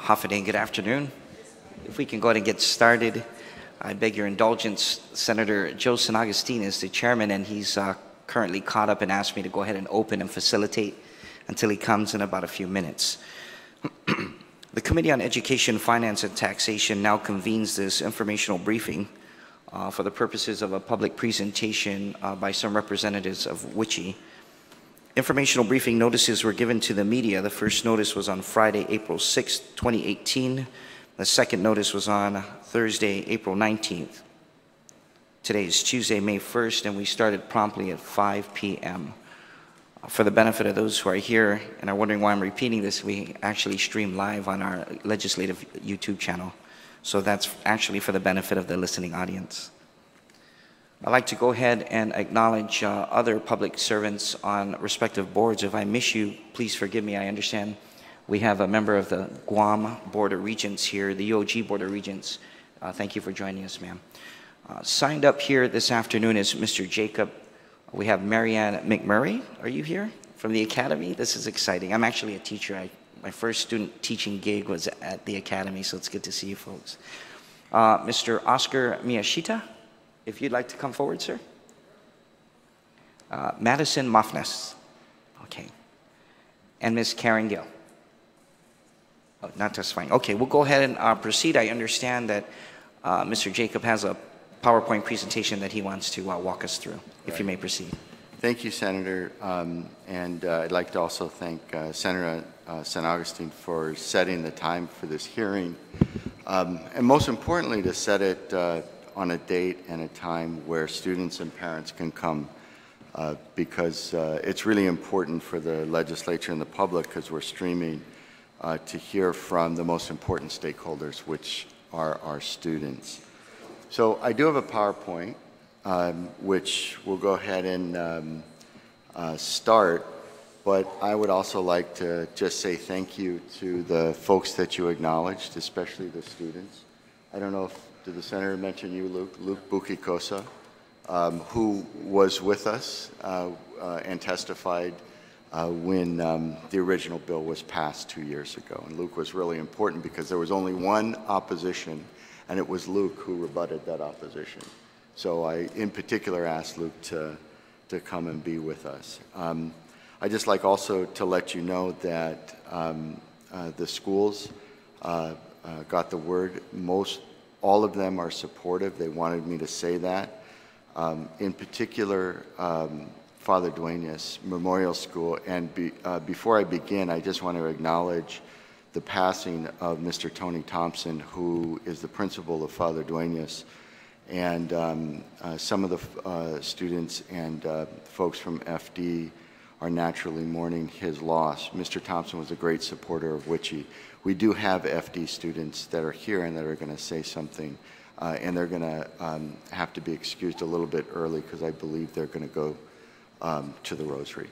Hoffaday, good afternoon. If we can go ahead and get started, I beg your indulgence. Senator Joe San Agustin is the chairman, and he's currently caught up and asked me to go ahead and open and facilitate until he comes in about a few minutes. The Committee on Education, Finance, and Taxation now convenes this informational briefing for the purposes of a public presentation by some representatives of WICHE. Informational briefing notices were given to the media. The first notice was on Friday, April 6, 2018. The second notice was on Thursday, April 19th. Today is Tuesday, May 1st, and we started promptly at 5 p.m. For the benefit of those who are here and are wondering why I'm repeating this, we actually stream live on our legislative YouTube channel. So that's actually for the benefit of the listening audience. I'd like to go ahead and acknowledge other public servants on respective boards. If I miss you, please forgive me. I understand we have a member of the Guam Board of Regents here, the UOG Board of Regents. Thank you for joining us, ma'am. Signed up here this afternoon is Mr. Jacob. We have Marianne McMurray. Are you here from the Academy? This is exciting. I'm actually a teacher. My first student teaching gig was at the Academy, so it's good to see you folks. Mr. Oscar Miyashita, if you'd like to come forward, sir. Madison Mofnes. Okay. And Ms. Karen Gill. Oh, not just fine. Okay, we'll go ahead and proceed. I understand that Mr. Jacob has a PowerPoint presentation that he wants to walk us through. If you may proceed. Thank you, Senator. I'd like to also thank Senator San Agustin for setting the time for this hearing. And most importantly, to set it on a date and a time where students and parents can come because it's really important for the legislature and the public, because we're streaming, to hear from the most important stakeholders, which are our students. So I do have a PowerPoint, which we'll go ahead and start, but I would also like to just say thank you to the folks that you acknowledged, especially the students. I don't know if, did the Senator mention you, Luke Bukikosa, who was with us and testified when the original bill was passed 2 years ago. And Luke was really important because there was only one opposition, and it was Luke who rebutted that opposition. So I, in particular, asked Luke to come and be with us. I'd just like also to let you know that the schools got the word. All of them are supportive. They wanted me to say that. In particular, Father Duenas Memorial School. And before I begin, I just want to acknowledge the passing of Mr. Tony Thompson, who is the principal of Father Duenas. And some of the students and folks from FD are naturally mourning his loss. Mr. Thompson was a great supporter of WICHE. We do have FD students that are here and that are going to say something, and they're going to have to be excused a little bit early because I believe they're going to go to the Rosary.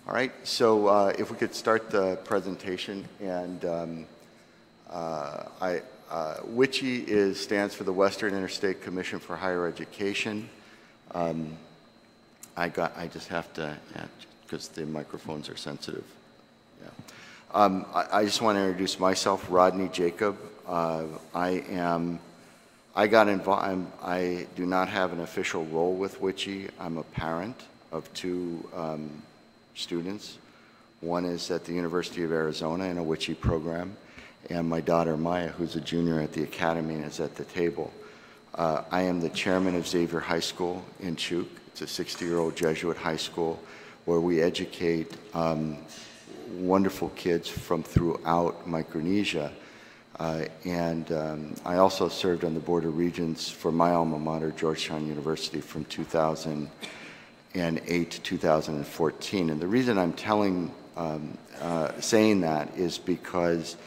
All right, so if we could start the presentation. And WICHE stands for the Western Interstate Commission for Higher Education. I just have to, because the microphones are sensitive. Yeah. I just want to introduce myself, Rodney Jacob. I got involved. I do not have an official role with WICHE. I'm a parent of two students. One is at the University of Arizona in a WICHE program, and my daughter Maya, who's a junior at the Academy and is at the table. I am the chairman of Xavier High School in Chuuk. It's a 60-year-old Jesuit high school where we educate wonderful kids from throughout Micronesia. I also served on the Board of Regents for my alma mater, Georgetown University, from 2008 to 2014. And the reason I'm saying that is because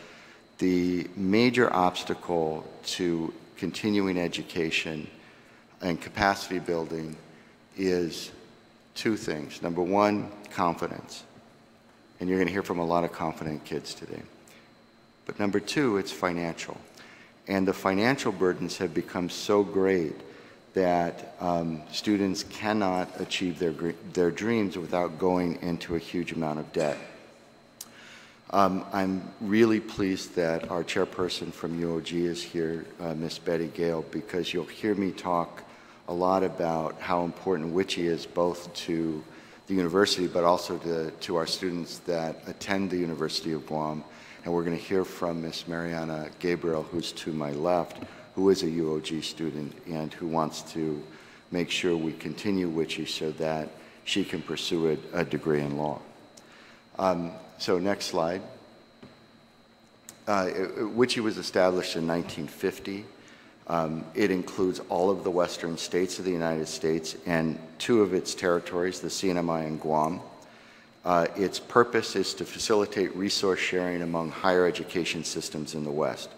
the major obstacle to continuing education and capacity building is two things. Number one, confidence. And you're going to hear from a lot of confident kids today. But number two, it's financial. And the financial burdens have become so great that students cannot achieve their dreams without going into a huge amount of debt. I'm really pleased that our chairperson from UOG is here, Miss Betty Gale, because you'll hear me talk a lot about how important WICHE is both to the university but also to our students that attend the University of Guam. And we're going to hear from Miss Mariana Gabriel, who's to my left, who is a UOG student and who wants to make sure we continue WICHE so that she can pursue a degree in law. So next slide. WICHE was established in 1950. It includes all of the western states of the United States and 2 of its territories, the CNMI and Guam. Its purpose is to facilitate resource sharing among higher education systems in the West.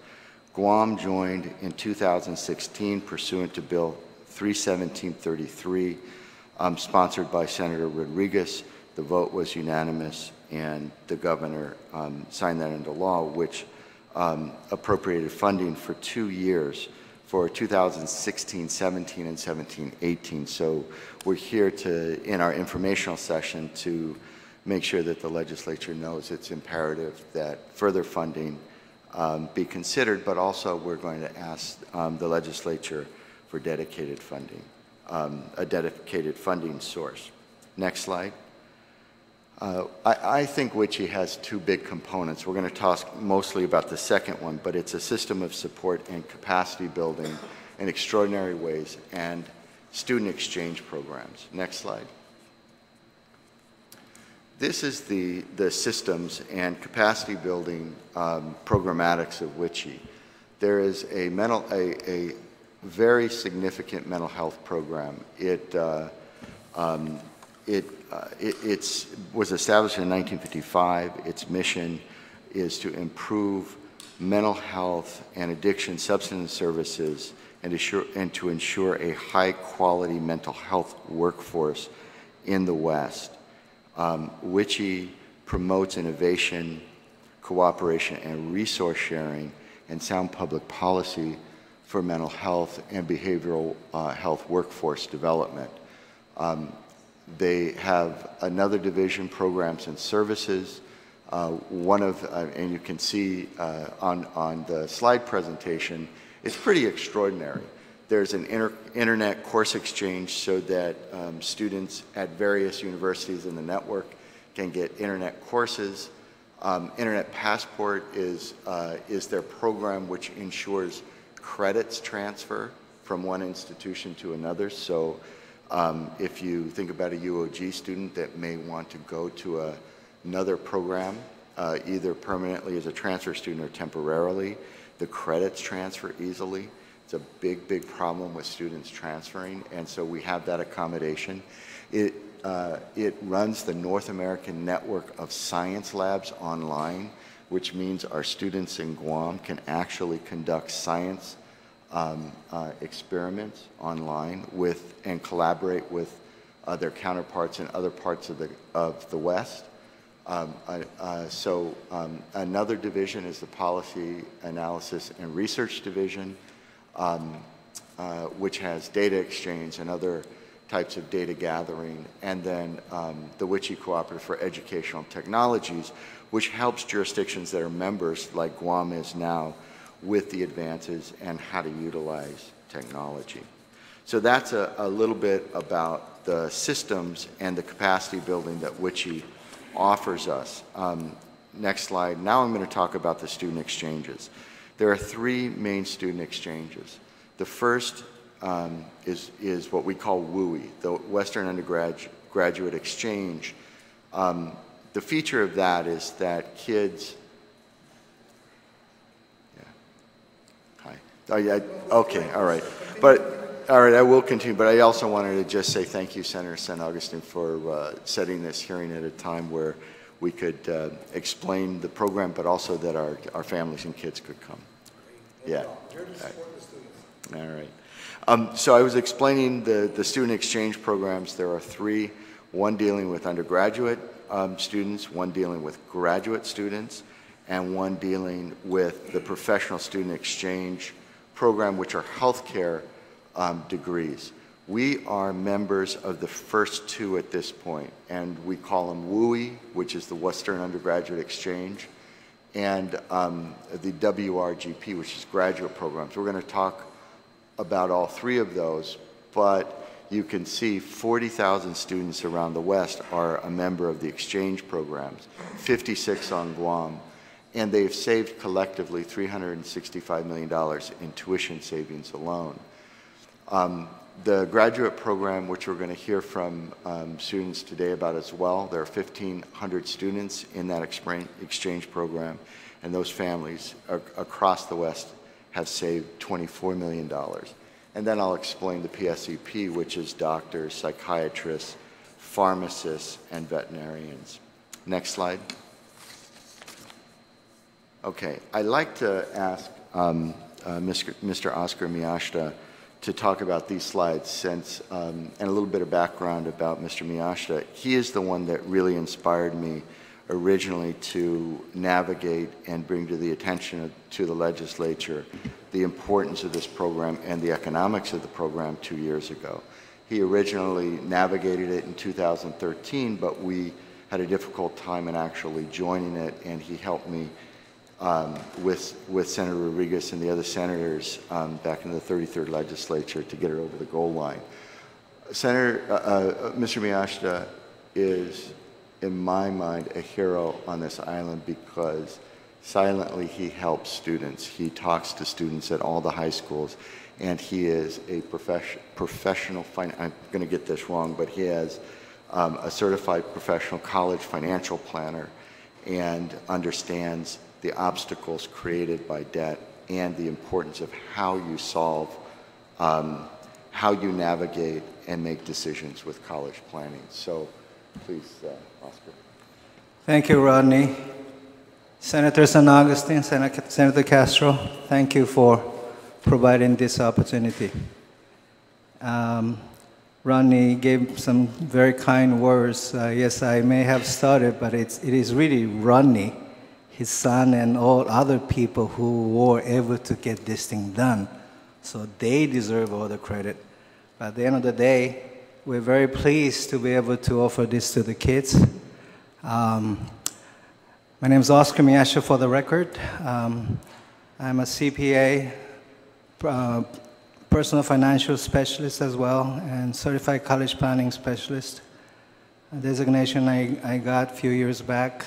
Guam joined in 2016 pursuant to Bill 31733, sponsored by Senator Rodriguez. The vote was unanimous, and the governor signed that into law, which appropriated funding for 2 years for 2016-17 and 17-18. So we're here in our informational session to make sure that the legislature knows it's imperative that further funding be considered, but also we're going to ask the legislature for dedicated funding, a dedicated funding source. Next slide. I think WICHE has 2 big components. We're going to talk mostly about the second one, but it's a system of support and capacity building in extraordinary ways and student exchange programs. Next slide. This is the systems and capacity building programmatics of WICHE. There is a very significant mental health program. It was established in 1955. Its mission is to improve mental health and addiction substance services and to ensure a high-quality mental health workforce in the West. WICHE promotes innovation, cooperation, and resource sharing and sound public policy for mental health and behavioral health workforce development. They have another division, programs and services. And you can see on the slide presentation, it's pretty extraordinary. There's an internet course exchange so that students at various universities in the network can get internet courses. Internet Passport is their program which ensures credits transfer from one institution to another. So if you think about a UOG student that may want to go to another program, either permanently as a transfer student or temporarily, the credits transfer easily. It's a big, big problem with students transferring, and so we have that accommodation. It runs the North American Network of Science Labs online, which means our students in Guam can actually conduct science experiments online and collaborate with their counterparts in other parts of the West. Another division is the Policy Analysis and Research Division, which has data exchange and other types of data gathering, and then the WICHE Cooperative for Educational Technologies, which helps jurisdictions that are members, like Guam is now, with the advances and how to utilize technology. So that's a little bit about the systems and the capacity building that WICHE offers us. Next slide. Now I'm going to talk about the student exchanges. There are 3 main student exchanges. The first is what we call WUI, the Western Undergraduate Exchange. The feature of that is that kids, hi. Oh yeah, okay, all right. All right, I will continue, but I also wanted to just say thank you, Senator San Agustin, for setting this hearing at a time where we could explain the program, but also that our families and kids could come. Yeah. All right. So I was explaining the student exchange programs. There are 3, one dealing with undergraduate students, one dealing with graduate students, and one dealing with the professional student exchange program, which are healthcare degrees. We are members of the first 2 at this point, and we call them WUI, which is the Western Undergraduate Exchange, and the WRGP, which is graduate programs. We're going to talk about all three of those, but you can see 40,000 students around the West are a member of the exchange programs, 56 on Guam, and they've saved collectively $365 million in tuition savings alone. The graduate program, which we're going to hear from students today about as well, there are 1,500 students in that exchange program, and those families across the West have saved $24 million. And then I'll explain the PSEP, which is doctors, psychiatrists, pharmacists, and veterinarians. Next slide. Okay, I'd like to ask Mr. Oscar Miyashita to talk about these slides since, and a little bit of background about Mr. Miyashita. He is the one that really inspired me originally to navigate and bring to the attention to the legislature the importance of this program and the economics of the program 2 years ago. He originally navigated it in 2013, but we had a difficult time in actually joining it, and he helped me with Senator Rodriguez and the other senators back in the 33rd legislature to get it over the goal line. Mr. Miyashita is, in my mind, a hero on this island because silently he helps students. He talks to students at all the high schools, and he is a professional, I'm going to get this wrong, but he has a certified professional college financial planner and understands the obstacles created by debt and the importance of how you solve, how you navigate and make decisions with college planning. So please, Oscar. Thank you, Rodney. Senator San Agustin, Senator Castro, thank you for providing this opportunity. Rodney gave some very kind words. Yes, I may have started, but it is really Rodney, his son, and all other people who were able to get this thing done. So they deserve all the credit. But at the end of the day, we're very pleased to be able to offer this to the kids. My name is Oscar Miyashita, for the record. I'm a CPA, personal financial specialist as well, and certified college planning specialist. A designation I got a few years back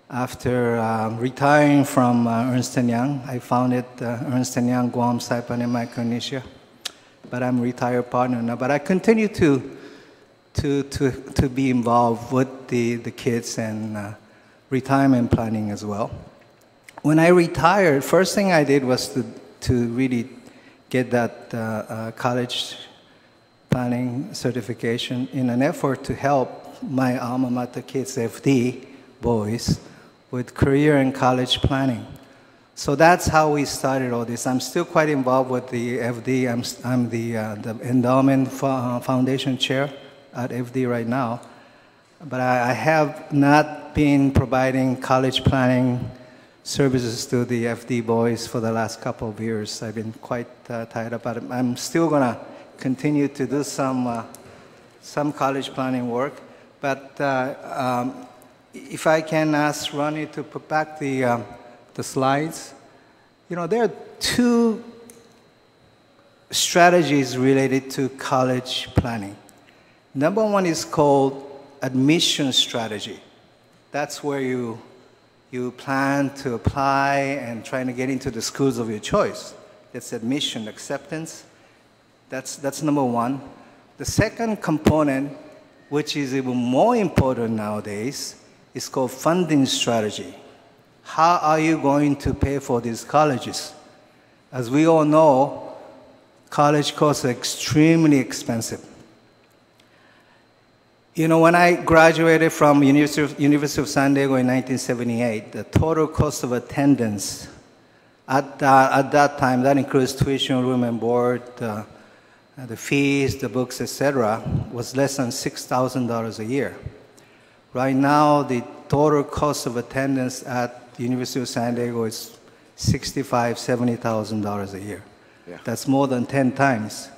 after retiring from Ernst & Young. I founded Ernst & Young Guam, Saipan, and Micronesia. But I'm a retired partner now. But I continue to be involved with the kids and retirement planning as well. When I retired, first thing I did was to really get that college planning certification in an effort to help my alma mater kids, FD boys, with career and college planning. So that's how we started all this. I'm still quite involved with the FD. I'm the endowment foundation chair at FD right now. But I have not been providing college planning services to the FD boys for the last couple of years. I've been quite tied up, but I'm still going to continue to do some college planning work. But if I can ask Ronnie to put back the slides. You know, there are two strategies related to college planning. Number one is called admission strategy. That's where you plan to apply and trying to get into the schools of your choice. That's admission, acceptance. That's number one. The second component, which is even more important nowadays, is called funding strategy. How are you going to pay for these colleges? As we all know, college costs are extremely expensive. You know, when I graduated from University of San Diego in 1978, the total cost of attendance at that time, that includes tuition, room and board, the fees, the books, etc., was less than $6,000 a year. Right now, the total cost of attendance at the University of San Diego is $65,000, $70,000 a year. Yeah. That's more than 10 times.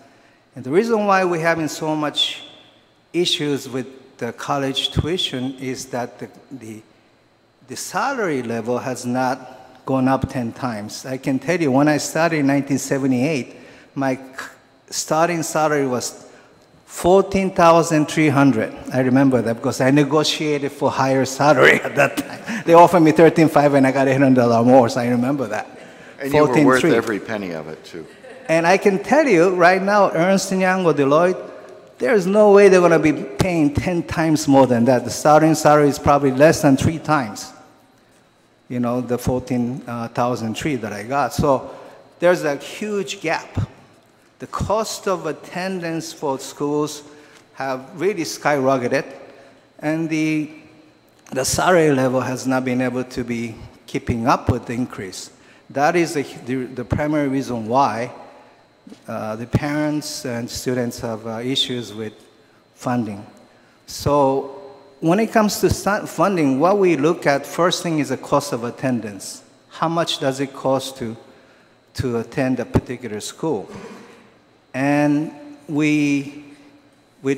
And the reason why we're having so much issues with the college tuition is that the the salary level has not gone up 10 times. I can tell you, when I started in 1978, my starting salary was $14,300. I remember that because I negotiated for higher salary at that time. They offered me $13,500 and I got $800 more, so I remember that. And you were worth every penny of it, too. And I can tell you right now, Ernst & Young or Deloitte, there's no way they're going to be paying 10 times more than that. The starting salary is probably less than 3 times, you know, the 14,003 that I got. So there's a huge gap. The cost of attendance for schools have really skyrocketed, and the salary level has not been able to be keeping up with the increase. That is the primary reason why the parents and students have issues with funding. So when it comes to funding, what we look at first thing is the cost of attendance. How much does it cost to attend a particular school? And we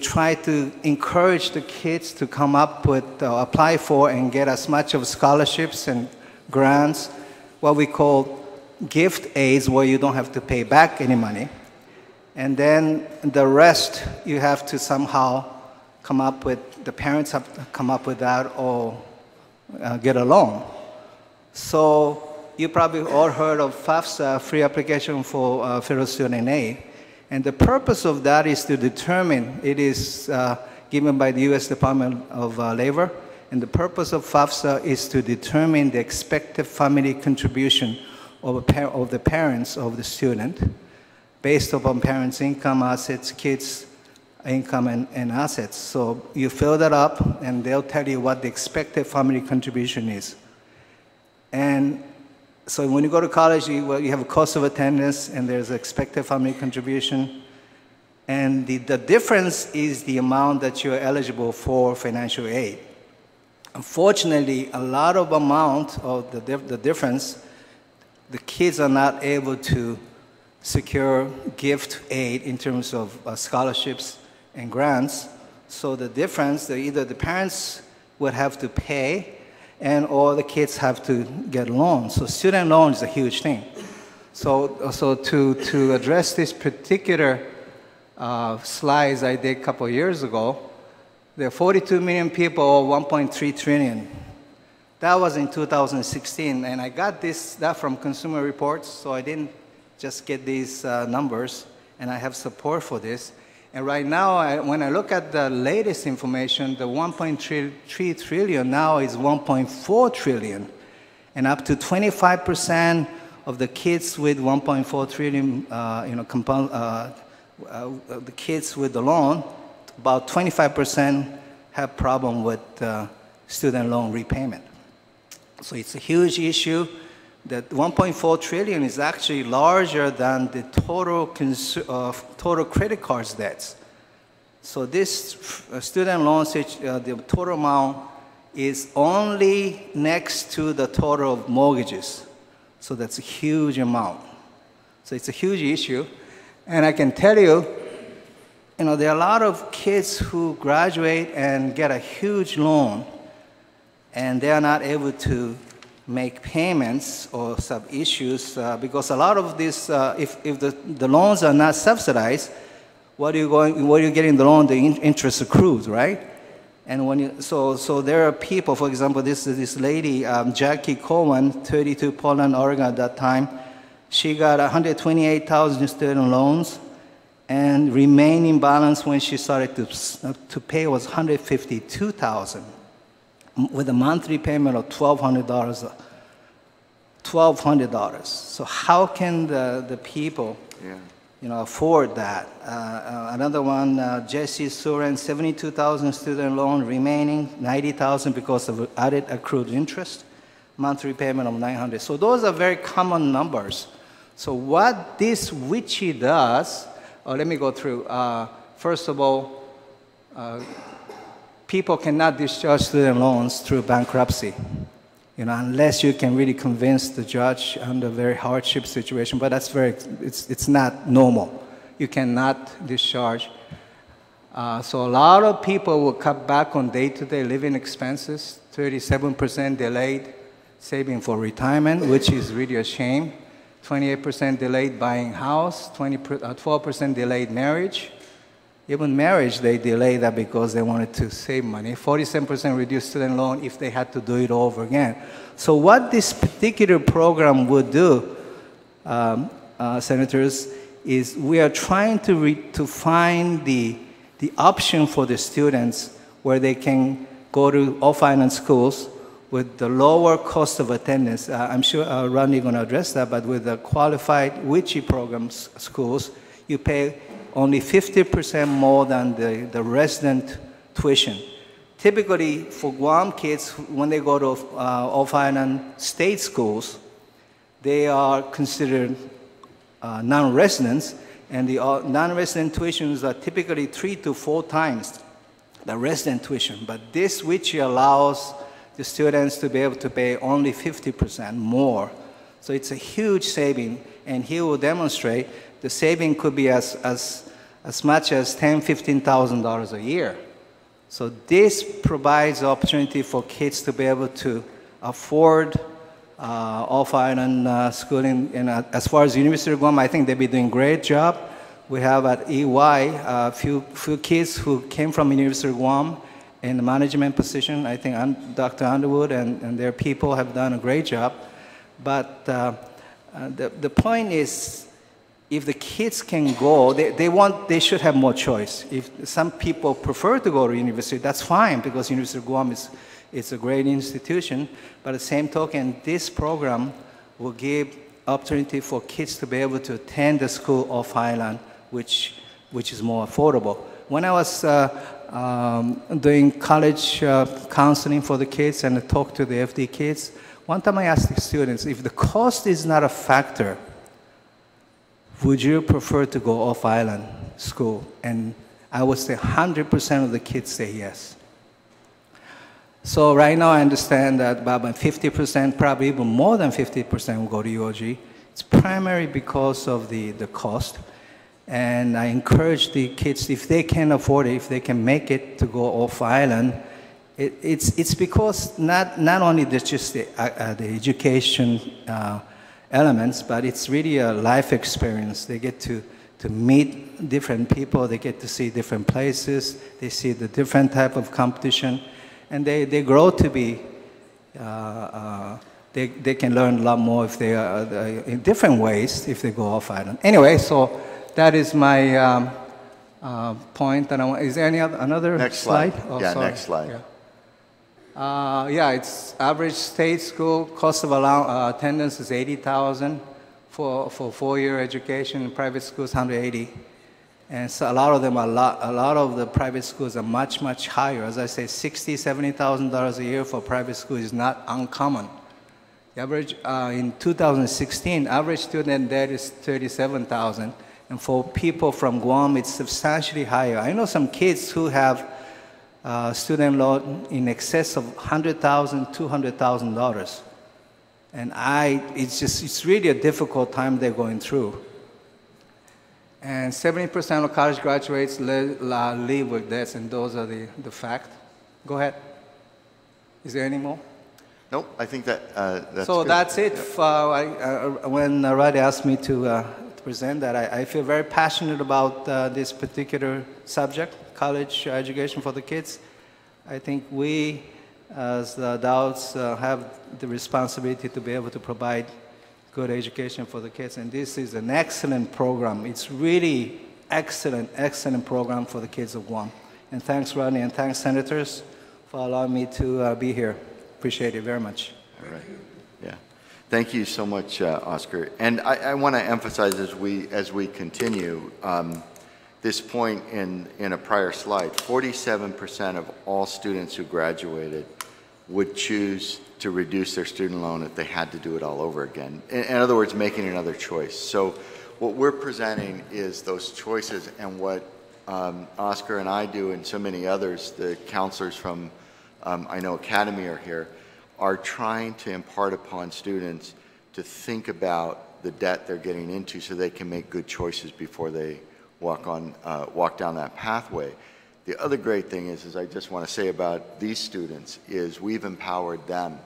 try to encourage the kids to come up with, apply for and get as much of scholarships and grants, what we call gift aids, where you don't have to pay back any money. And then the rest, you have to somehow come up with, the parents have to come up with that or get a loan. So you probably all heard of FAFSA, Free Application for Federal Student Aid. And the purpose of that is to determine, it is given by the U.S. Department of Labor, and the purpose of FAFSA is to determine the expected family contribution of the parents of the student based upon parents' income, assets, kids' income, and assets. So you fill that up, and they'll tell you what the expected family contribution is. And so when you go to college, you have a cost of attendance, and there's expected family contribution. And the difference is the amount that you're eligible for financial aid. Unfortunately, a lot of amount of the difference, the kids are not able to secure gift aid in terms of scholarships and grants. So the difference, either the parents would have to pay or the kids have to get loans. So student loan is a huge thing. So to address this particular slides I did a couple of years ago, there are 42 million people, or 1.3 trillion. That was in 2016, and I got that from Consumer Reports, so I didn't just get these numbers, and I have support for this. And right now, when I look at the latest information, the 1.3 trillion now is 1.4 trillion. And up to 25% of the kids with 1.4 trillion, the kids with the loan, about 25% have problem with student loan repayment. So it's a huge issue. That 1.4 trillion is actually larger than the total credit cards debts. So this student loan, the total amount is only next to the total of mortgages. So that's a huge amount. So it's a huge issue. And I can tell you, there are a lot of kids who graduate and get a huge loan, and they are not able to make payments or some issues because a lot of this, if the loans are not subsidized, what are you getting the loan? The interest accrues, right? And so there are people, for example, this lady, Jackie Cohen, 32 Portland, Oregon at that time. She got 128,000 student loans, and remaining balance when she started to pay was 152,000. With a monthly payment of $1,200. $1,200. So how can the people, afford that? Another one, Jesse Surin, 72,000 student loan, remaining 90,000 because of added accrued interest, monthly payment of $900. So those are very common numbers. So what this WICHI does, let me go through. First of all, people cannot discharge student loans through bankruptcy, unless you can really convince the judge under a very hardship situation. But that's it's not normal. You cannot discharge. So a lot of people will cut back on day-to-day living expenses 37% delayed saving for retirement, which is really a shame. 28% delayed buying house, 12% delayed marriage. Even marriage, they delay that because they wanted to save money. 47% reduced student loan if they had to do it over again. So what this particular program would do, senators, is we are trying to find the option for the students where they can go to all-finance schools with the lower cost of attendance. I'm sure Rodney is going to address that, but with the qualified WICHE program schools, you pay only 50% more than the resident tuition. Typically, for Guam kids, when they go to all-finance state schools, they are considered non-residents, and the non-resident tuitions are typically 3 to 4 times the resident tuition. But this WICHE allows the students to be able to pay only 50% more. So it's a huge saving, and he will demonstrate the saving could be as much as $10,000, $15,000 a year. So this provides opportunity for kids to be able to afford all-finance schooling. And as far as University of Guam, I think they've been doing a great job. We have at EY a few kids who came from University of Guam in the management position. I think Dr. Underwood and their people have done a great job. But the point is, if the kids can go, they should have more choice. If some people prefer to go to university, that's fine, because University of Guam is a great institution. But at the same token, this program will give opportunity for kids to be able to attend the school off island, which is more affordable. When I was doing college counseling for the kids and I talked to the FD kids, one time I asked the students, if the cost is not a factor, would you prefer to go off-island school? And I would say 100% of the kids say yes. So right now I understand that about 50%, probably even more than 50% will go to UOG. It's primarily because of the cost. And I encourage the kids, if they can afford it, if they can make it to go off-island, it's because not only just the education elements, but it's really a life experience. They get to meet different people, they get to see different places, they see the different type of competition, and they grow to be, they can learn a lot more if they are in different ways if they go off island. Anyway, so that is my point. And is there another next slide? Oh, yeah, sorry. Next slide. Yeah. It's average state school cost of attendance is $80,000 for 4-year education. Private schools $180,000, and so a lot of them are a lot of the private schools are much higher. As I say, $60,000-$70,000 a year for private school is not uncommon. The average in 2016, average student debt is $37,000, and for people from Guam, it's substantially higher. I know some kids who have student loan in excess of $100,000, $200,000. And it's really a difficult time they're going through. And 70% of college graduates leave with debts, and those are the fact. Go ahead. Is there any more? Nope, I think that's so good. That's it. When Radi asked me to present that, I feel very passionate about this particular subject, college education for the kids. I think we, as the adults, have the responsibility to be able to provide good education for the kids, and this is an excellent program. It's really excellent program for the kids of Guam. And thanks, Rodney, and thanks, senators, for allowing me to be here. Appreciate it very much. All right. Yeah. Thank you so much, Oscar. And I want to emphasize as we continue this point in a prior slide. 47% of all students who graduated would choose to reduce their student loan if they had to do it all over again. In other words, making another choice. So what we're presenting is those choices, and what Oscar and I do, and so many others, the counselors from I know Academy are here, are trying to impart upon students to think about the debt they're getting into so they can make good choices before they walk down that pathway. The other great thing is I just want to say about these students is we've empowered them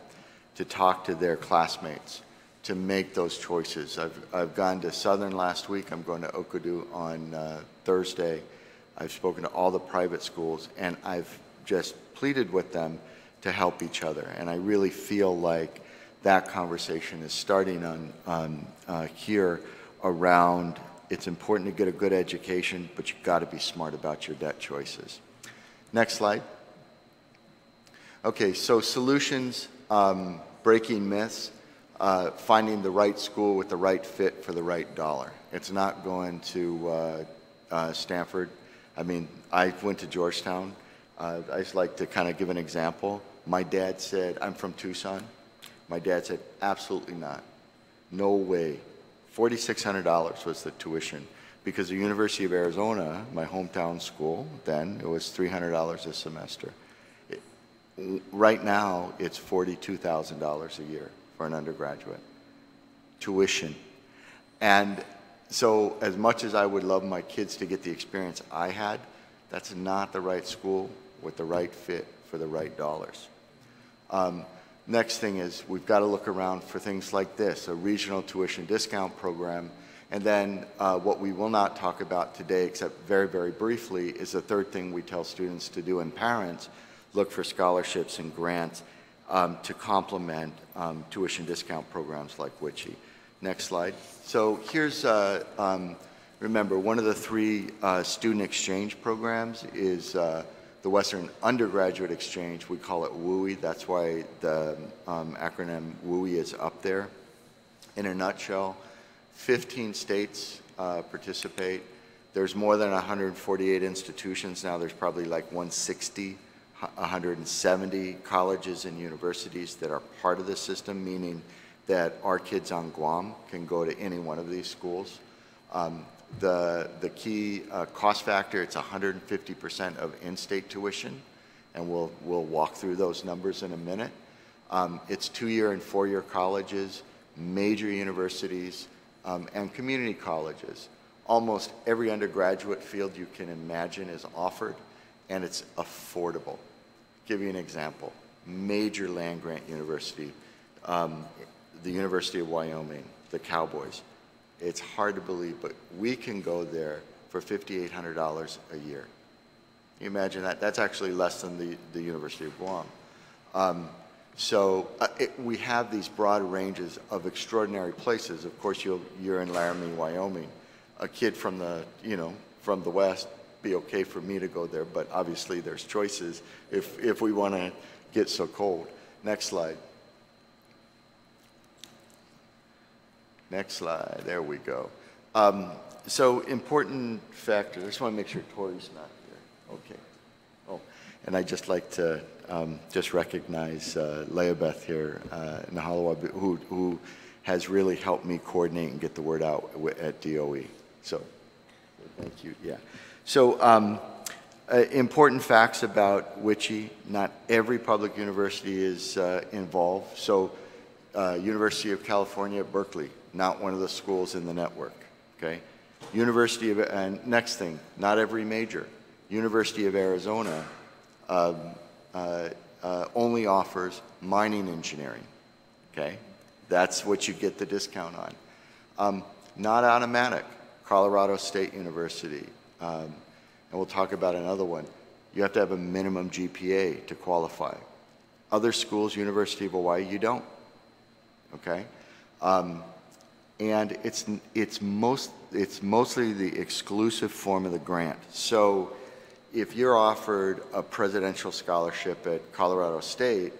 to talk to their classmates, to make those choices. I've gone to Southern last week. I'm going to Okudu on Thursday. I've spoken to all the private schools, and I've just pleaded with them to help each other. And I really feel like that conversation is starting on here around it's important to get a good education, but you've got to be smart about your debt choices. Next slide. Okay, so solutions, breaking myths, finding the right school with the right fit for the right dollar. It's not going to Stanford. I mean, I went to Georgetown. I just like to kind of give an example. My dad said, I'm from Tucson. My dad said, absolutely not. No way. $4,600 was the tuition because the University of Arizona, my hometown school, then it was $300 a semester. Right now, it's $42,000 a year for an undergraduate tuition. And so as much as I would love my kids to get the experience I had, that's not the right school with the right fit for the right dollars. Next thing is we've got to look around for things like this, a regional tuition discount program. And then what we will not talk about today, except very, very briefly, is the third thing we tell students to do and parents, look for scholarships and grants to complement tuition discount programs like WICHE. Next slide. So here's, remember, one of the three student exchange programs is the Western Undergraduate Exchange. We call it WUI. That's why the acronym WUI is up there. In a nutshell, 15 states participate. There's more than 148 institutions now. There's probably like 160, 170 colleges and universities that are part of the system, meaning that our kids on Guam can go to any one of these schools. The key cost factor, it's 150% of in-state tuition, and we'll walk through those numbers in a minute. It's 2-year and 4-year colleges, major universities, and community colleges. Almost every undergraduate field you can imagine is offered, and it's affordable. Give you an example. Major land-grant university, the University of Wyoming, the Cowboys. It's hard to believe, but we can go there for $5,800 a year. Can you imagine that? That's actually less than the University of Guam. We have these broad ranges of extraordinary places. Of course, you're in Laramie, Wyoming. A kid from the West, be okay for me to go there, but obviously there's choices if we want to get so cold. Next slide. Next slide, there we go. So important factors, I just want to make sure Tori's not here. Okay. Oh, and I'd just like to just recognize Leah Beth here in Nahalawa, who has really helped me coordinate and get the word out at DOE. So thank you, yeah. So important facts about WICHE, not every public university is involved. So University of California at Berkeley, not one of the schools in the network, okay? And next thing, not every major. University of Arizona only offers mining engineering, okay? That's what you get the discount on. Not automatic, Colorado State University, and we'll talk about another one. You have to have a minimum GPA to qualify. Other schools, University of Hawaii, you don't, okay? And it's mostly the exclusive form of the grant. So if you're offered a presidential scholarship at Colorado State,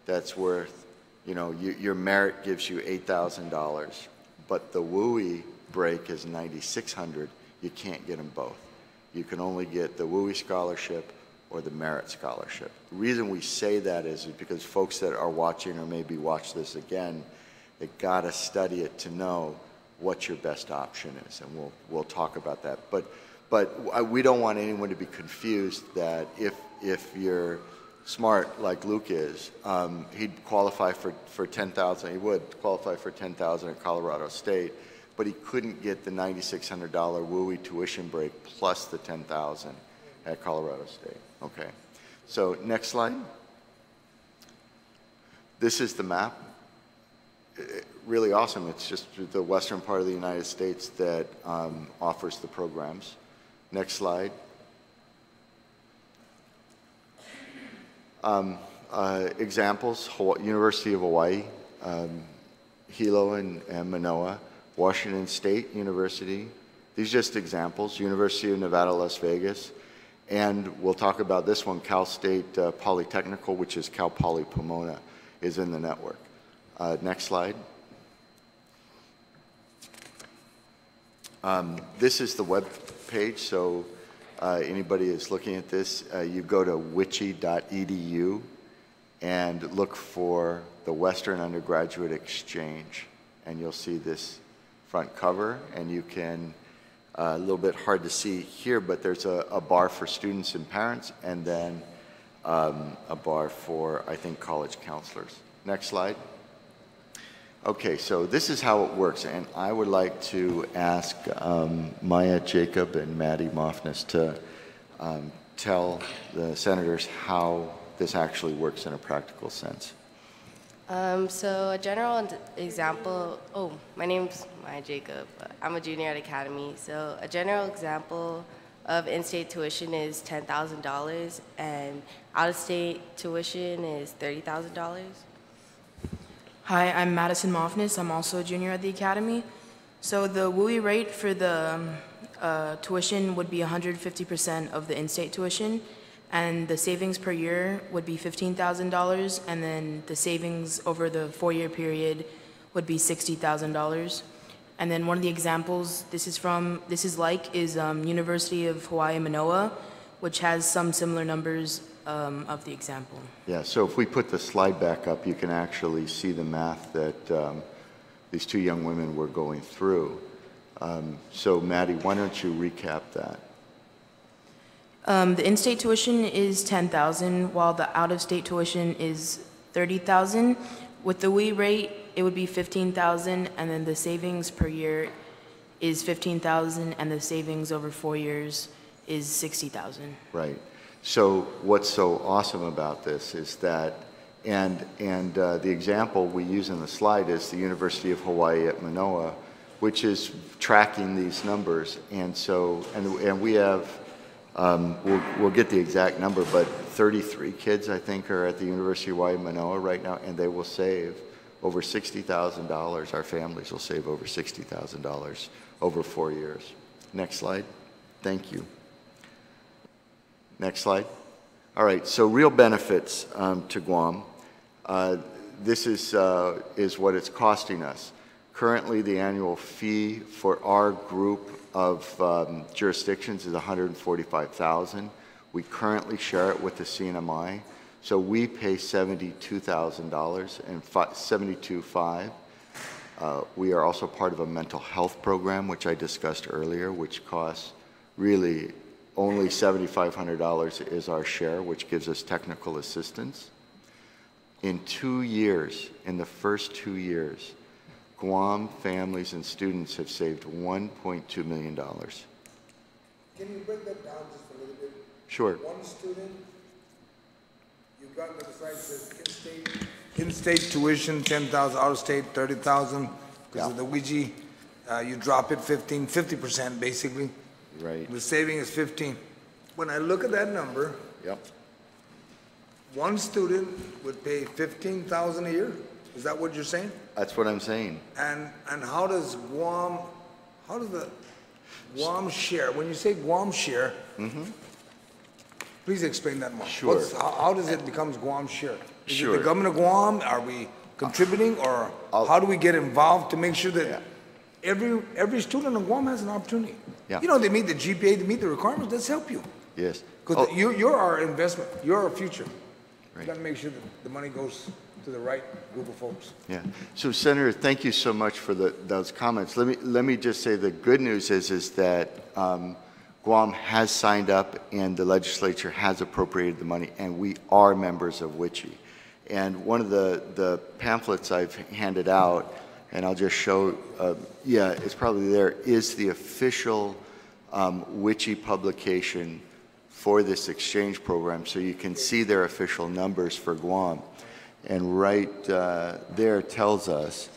that's worth, your merit gives you $8,000, but the WUI break is $9,600. You can't get them both. You can only get the WUI scholarship or the merit scholarship. The reason we say that is because folks that are watching or maybe watch this again, they gotta study it to know what your best option is, and we'll talk about that. But we don't want anyone to be confused that if you're smart like Luke is, he'd qualify for 10,000. He would qualify for 10,000 at Colorado State, but he couldn't get the $9,600 WUI tuition break plus the 10,000. At Colorado State. Okay. So next slide. This is the map. Really awesome. It's just the western part of the United States that offers the programs. Next slide. Examples, University of Hawaii, Hilo and Manoa, Washington State University. These are just examples. University of Nevada, Las Vegas. And we'll talk about this one, Cal State Polytechnical, which is Cal Poly Pomona, is in the network. Next slide. This is the web page, so anybody is looking at this, you go to wichi.edu and look for the Western Undergraduate Exchange, and you'll see this front cover, and you can, a little bit hard to see here, but there's a bar for students and parents, and then a bar for, I think, college counselors. Next slide. Okay, so this is how it works, and I would like to ask Maya Jacob and Maddie Moffness to tell the senators how this actually works in a practical sense. So a general example, my name's Maya Jacob. I'm a junior at Academy. So a general example of in-state tuition is $10,000 and out-of-state tuition is $30,000. Hi, I'm Madison Moffness. I'm also a junior at the Academy. So the WUI rate for the tuition would be 150% of the in-state tuition, and the savings per year would be $15,000, and then the savings over the 4-year period would be $60,000. And then one of the examples this is University of Hawaii Manoa, which has some similar numbers of the example. Yeah, so if we put the slide back up, you can actually see the math that these two young women were going through. So Maddie, why don't you recap that? The in-state tuition is $10,000, while the out-of-state tuition is $30,000. With the WE rate, it would be $15,000, and then the savings per year is $15,000, and the savings over 4 years is $60,000. Right. So what's so awesome about this is that, and the example we use in the slide is the University of Hawaii at Manoa, which is tracking these numbers, and so and we have. We'll get the exact number, but 33 kids, I think, are at the University of Hawaii Manoa right now, and they will save over $60,000. Our families will save over $60,000 over 4 years. Next slide. Thank you. Next slide. All right, so real benefits to Guam. This is what it's costing us. Currently, the annual fee for our group of jurisdictions is $145,000. We currently share it with the CNMI, so we pay $72,000 and $72,500. We are also part of a mental health program, which I discussed earlier, which costs really only $7,500 is our share, which gives us technical assistance. In 2 years, in the first 2 years, Guam families and students have saved $1.2 million. Can you break that down just a little bit? Sure. One student, you got on the side says in-state tuition, $10,000, out-of-state, $30,000 because of the WIGI. You drop it 50% basically. Right. The saving is 15. When I look at that number, Yep. one student would pay $15,000 a year. Is that what you're saying? That's what I'm saying. And how does the Guam share? When you say Guam share, please explain that more. Sure. How does it become Guam share? Is Sure. it the government of Guam? Are we contributing, or how do we get involved to make sure that every student in Guam has an opportunity? Yeah. You know, they meet the GPA, they meet the requirements. Let's help you. Yes. Because you're our investment. You're our future. Right. You got to make sure that the money goes to the right group of folks. Yeah. So, Senator, thank you so much for those comments. Let me just say the good news is that Guam has signed up and the legislature has appropriated the money, and we are members of WICHI. And one of the pamphlets I've handed out, and I'll just show, it's probably there, is the official WICHI publication for this exchange program, so you can see their official numbers for Guam. And right there tells us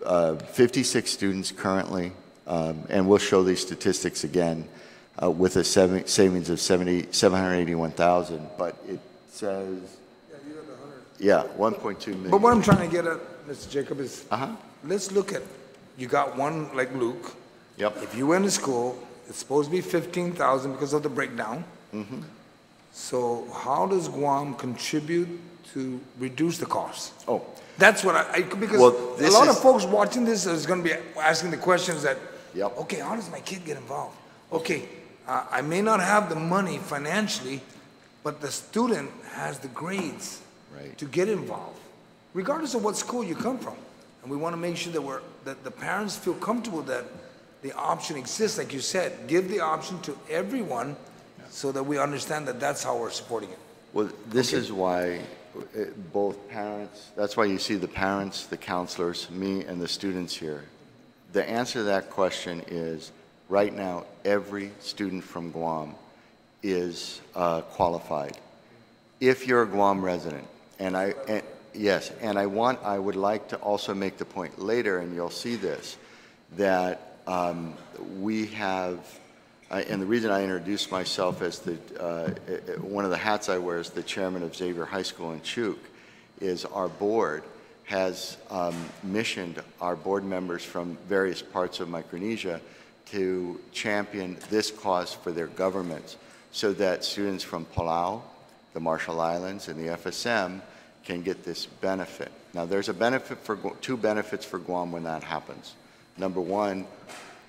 56 students currently, and we'll show these statistics again, with a savings of 781,000, but it says, yeah, 1.2 million. But what I'm trying to get at, Mr. Jacob, is let's look at, you got one like Luke. Yep. If you went to school, it's supposed to be 15,000 because of the breakdown. So how does Guam contribute to reduce the cost? Oh. That's what because a lot of folks watching this is going to be asking the questions that, okay, how does my kid get involved? Okay, I may not have the money financially, but the student has the grades to get involved, regardless of what school you come from. And we want to make sure that the parents feel comfortable that the option exists, like you said. Give the option to everyone so that we understand that that's how we're supporting it. Well, this is why both parents, that's why you see the parents, the counselors, me, and the students here. The answer to that question is, right now, every student from Guam is qualified. If you're a Guam resident, yes, and I would like to also make the point later, and you'll see this, that we have, and the reason I introduced myself as one of the hats I wear as the chairman of Xavier High School in Chuk, is our board has missioned our board members from various parts of Micronesia to champion this cause for their governments, so that students from Palau, the Marshall Islands, and the FSM can get this benefit. Now, there's a benefit for two benefits for Guam when that happens. Number one,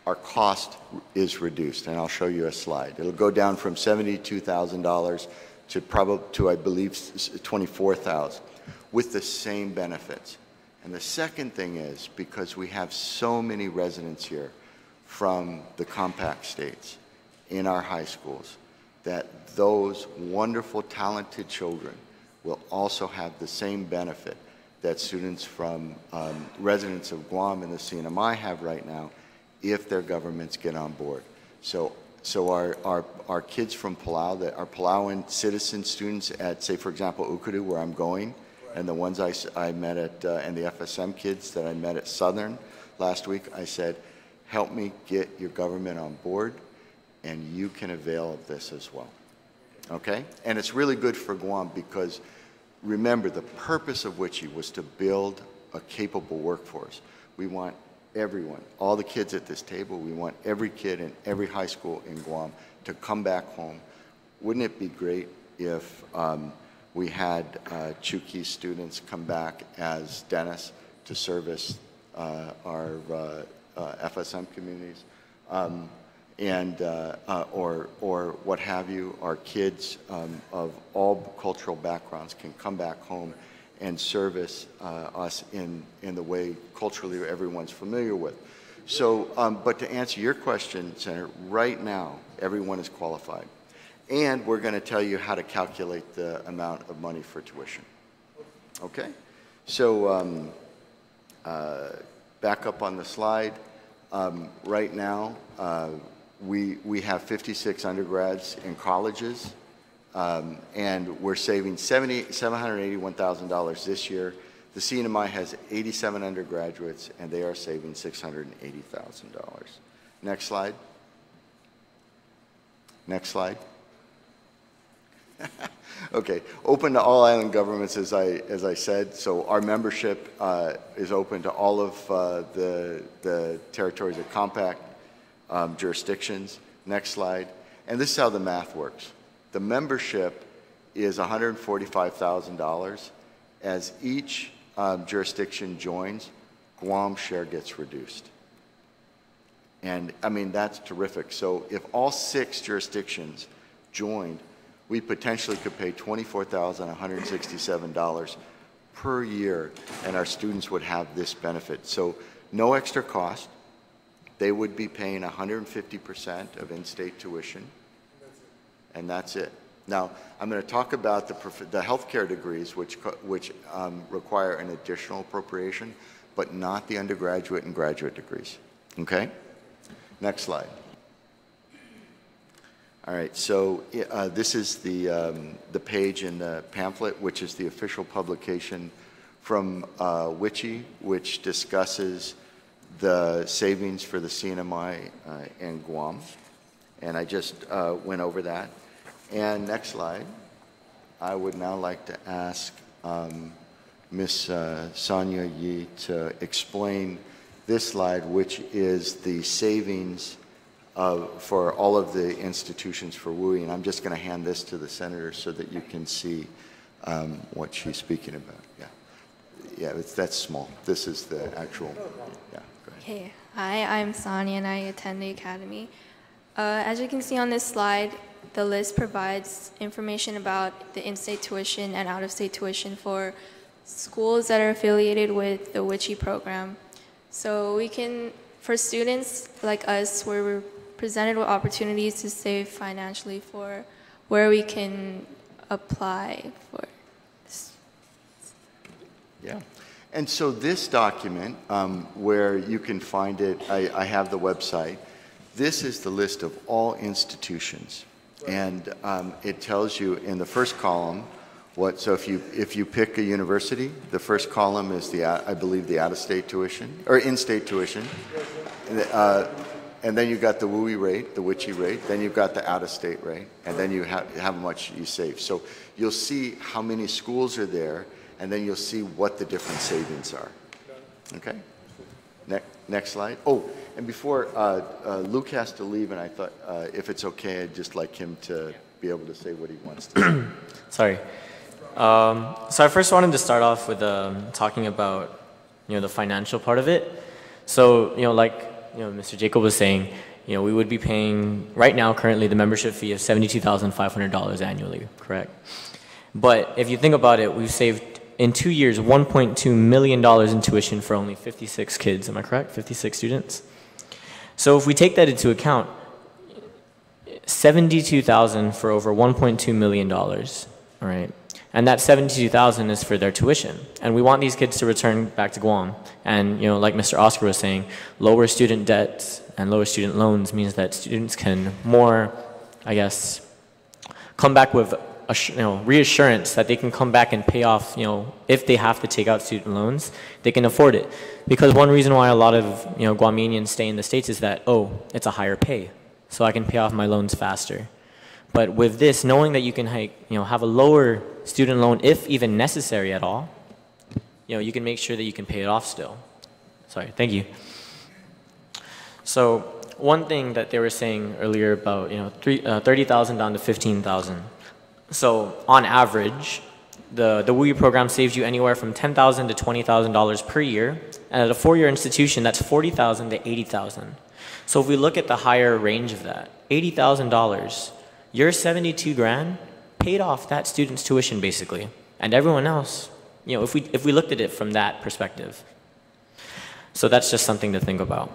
our cost is reduced, and I'll show you a slide. It'll go down from $72,000 to I believe $24,000 with the same benefits. And the second thing is, because we have so many residents here from the compact states in our high schools, that those wonderful, talented children will also have the same benefit that students from residents of Guam and the CNMI have right now, if their governments get on board. So our kids from Palau, our Palauan citizen students at, say, for example, Ukuru, where I'm going, and the ones I met at, and the FSM kids that I met at Southern last week, I said, help me get your government on board, and you can avail of this as well. Okay? And it's really good for Guam because, remember, the purpose of WICHE was to build a capable workforce. We want everyone, all the kids at this table, we want every kid in every high school in Guam to come back home. Wouldn't it be great if we had Chuukese students come back as dentists to service our FSM communities, or what have you? Our kids of all cultural backgrounds can come back home and service us in the way culturally everyone's familiar with. So, but to answer your question, Senator, right now, everyone is qualified. And we're going to tell you how to calculate the amount of money for tuition. Okay? So, back up on the slide. Right now, we have 56 undergrads in colleges. And we're saving $781,000 this year. The CNMI has 87 undergraduates, and they are saving $680,000. Next slide. Next slide. Okay, open to all island governments, as I said. So our membership is open to all of the territories of compact jurisdictions. Next slide. And this is how the math works. The membership is $145,000. As each jurisdiction joins, Guam's share gets reduced. And I mean, that's terrific. So if all 6 jurisdictions joined, we potentially could pay $24,167 per year, and our students would have this benefit. So no extra cost. They would be paying 150% of in-state tuition, and that's it. Now, I'm going to talk about the healthcare degrees, which require an additional appropriation, but not the undergraduate and graduate degrees. Okay? Next slide. All right, so this is the page in the pamphlet, which is the official publication from WICHE, which discusses the savings for the CNMI in Guam. And I just went over that. And next slide, I would now like to ask Ms. Sonia Yi to explain this slide, which is the savings for all of the institutions for WUI. And I'm just going to hand this to the senator so that you can see what she's speaking about. Yeah, that's small. This is the actual, yeah, go ahead. Okay, hi, I'm Sonia and I attend the academy. As you can see on this slide, the list provides information about the in-state tuition and out-of-state tuition for schools that are affiliated with the WICHE program. So we can, for students like us, where we're presented with opportunities to save financially for where we can apply for this. Yeah, and so this document, where you can find it, I have the website. This is the list of all institutions, and it tells you in the first column what. So if you pick a university, the first column is I believe the out-of-state tuition or in-state tuition, and then you've got the WUI rate, the WICHE rate. Then you've got the out-of-state rate, and then you have how much you save. So you'll see how many schools are there. And then you'll see what the different savings are. Okay? Next slide. Oh, and before, Luke has to leave, and I thought if it's okay, I'd just like him to be able to say what he wants to say. Sorry. So I first wanted to start off with talking about, the financial part of it. So, like, Mr. Jacob was saying, we would be paying, right now, currently, the membership fee of $72,500 annually, correct? But if you think about it, we've saved, in 2 years, $1.2 million in tuition for only 56 kids. Am I correct? 56 students? So if we take that into account, $72,000 for over $1.2 million, all right? And that $72,000 is for their tuition. And we want these kids to return back to Guam. And, like Mr. Oscar was saying, lower student debts and lower student loans means that students can more, I guess, come back with reassurance that they can come back and pay off, if they have to take out student loans, they can afford it. Because one reason why a lot of, Guamanians stay in the States is that, it's a higher pay, so I can pay off my loans faster. But with this, knowing that you can, have a lower student loan, if even necessary at all, you can make sure that you can pay it off still. Sorry, thank you. So one thing that they were saying earlier about, $30,000 down to $15,000. So on average, the WUI program saves you anywhere from $10,000 to $20,000 per year. And at a four-year institution, that's $40,000 to $80,000. So if we look at the higher range of that, $80,000, your 72 grand paid off that student's tuition basically. And everyone else, if we looked at it from that perspective. So that's just something to think about.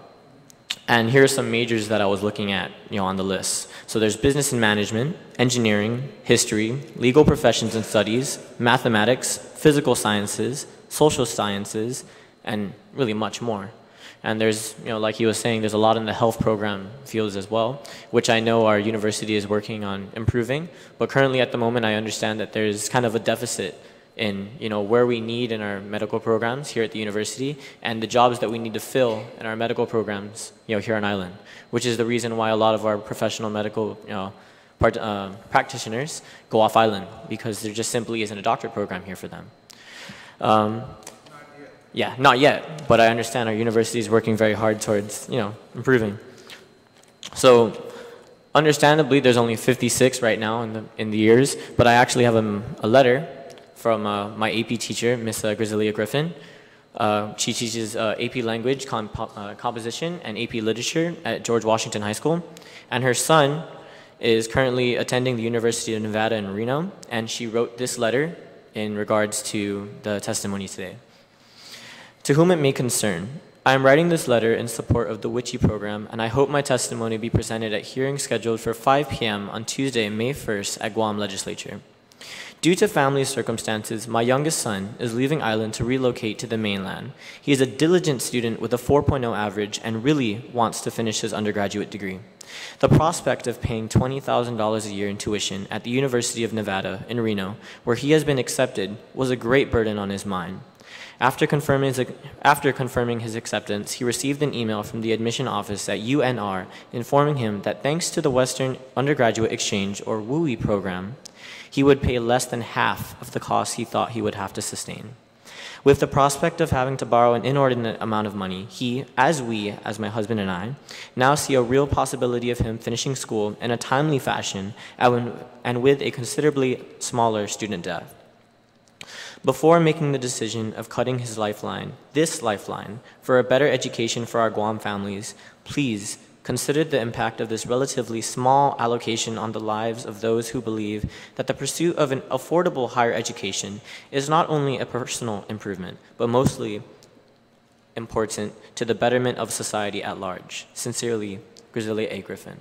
And here are some majors that I was looking at, on the list. So there's business and management, engineering, history, legal professions and studies, mathematics, physical sciences, social sciences, and really much more. And there's, like he was saying, there's a lot in the health program fields as well, which I know our university is working on improving. But currently at the moment, I understand that there's kind of a deficit in where we need in our medical programs here at the university and the jobs that we need to fill in our medical programs here on island, which is the reason why a lot of our professional medical practitioners go off island, because there just simply isn't a doctorate program here for them. Yeah, not yet, but I understand our university is working very hard towards improving. So understandably, there's only 56 right now in the years, but I actually have a letter from my AP teacher, Miss Grizelia Griffin. She teaches AP Language, Composition, and AP Literature at George Washington High School. And her son is currently attending the University of Nevada in Reno, and she wrote this letter in regards to the testimony today. To whom it may concern, I am writing this letter in support of the WICHE program, and I hope my testimony be presented at hearing scheduled for 5 p.m. on Tuesday, May 1st at Guam Legislature. Due to family circumstances, my youngest son is leaving Ireland to relocate to the mainland. He is a diligent student with a 4.0 average and really wants to finish his undergraduate degree. The prospect of paying $20,000 a year in tuition at the University of Nevada in Reno, where he has been accepted, was a great burden on his mind. After confirming his acceptance, he received an email from the admission office at UNR informing him that thanks to the Western Undergraduate Exchange, or WUI program, he would pay less than half of the costs he thought he would have to sustain. With the prospect of having to borrow an inordinate amount of money, he, as my husband and I, now see a real possibility of him finishing school in a timely fashion and with a considerably smaller student debt. Before making the decision of cutting his this lifeline, for a better education for our Guam families, please consider the impact of this relatively small allocation on the lives of those who believe that the pursuit of an affordable higher education is not only a personal improvement, but mostly important to the betterment of society at large. Sincerely, Grizzly A. Griffin.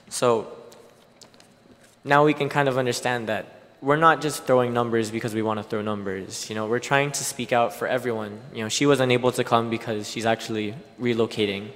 So now we can kind of understand that we're not just throwing numbers because we want to throw numbers. You know, we're trying to speak out for everyone. You know, she was unable to come because she's actually relocating.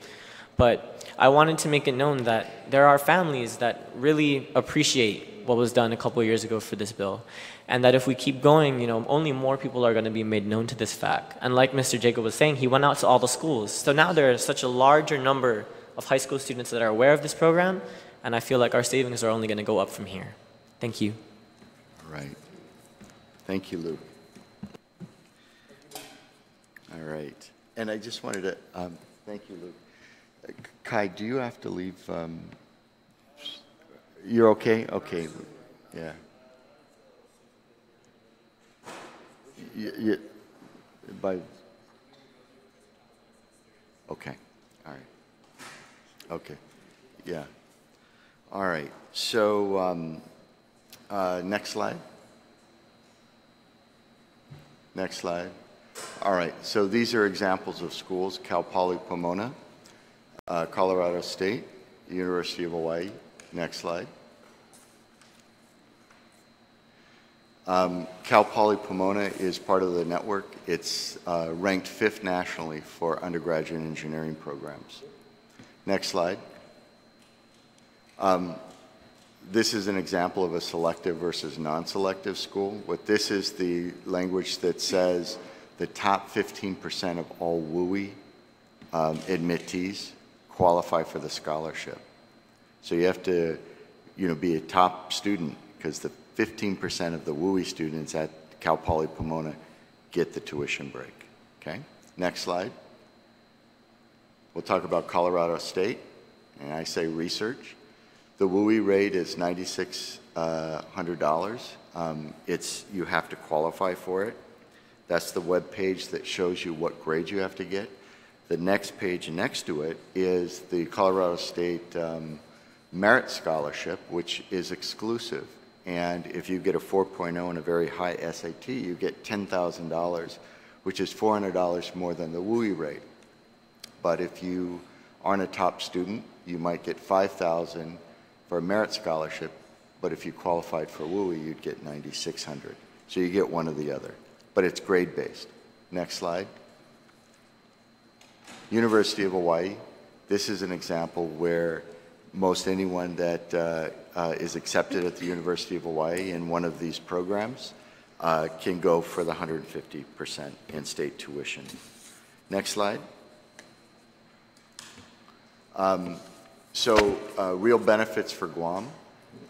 But I wanted to make it known that there are families that really appreciate what was done a couple of years ago for this bill. And that if we keep going, you know, only more people are going to be made known to this fact. And like Mr. Jacob was saying, he went out to all the schools. So now there is such a larger number of high school students that are aware of this program. And I feel like our savings are only going to go up from here. Thank you. Right. Thank you, Luke. All right. And I just wanted to, thank you, Luke. Kai, do you have to leave? You're okay? Okay. Yeah. Okay. All right. Okay. Yeah. All right. So, next slide. Next slide. All right, so these are examples of schools: Cal Poly Pomona, Colorado State, University of Hawaii. Next slide. Cal Poly Pomona is part of the network. It's ranked 5th nationally for undergraduate engineering programs. Next slide. This is an example of a selective versus non-selective school. What this is the language that says the top 15% of all WUI admittees qualify for the scholarship. So you have to, be a top student because the 15% of the WUI students at Cal Poly Pomona get the tuition break. Okay, next slide. We'll talk about Colorado State, and I say research. The WUI rate is $9,600. You have to qualify for it. That's the web page that shows you what grade you have to get. The next page next to it is the Colorado State Merit Scholarship, which is exclusive. And if you get a 4.0 and a very high SAT, you get $10,000, which is $400 more than the WUI rate. But if you aren't a top student, you might get $5,000 for a merit scholarship, but if you qualified for WUI, you'd get $9,600. So you get one or the other, but it's grade-based. Next slide. University of Hawaii. This is an example where most anyone that is accepted at the University of Hawaii in one of these programs can go for the 150% in-state tuition. Next slide. Real benefits for Guam.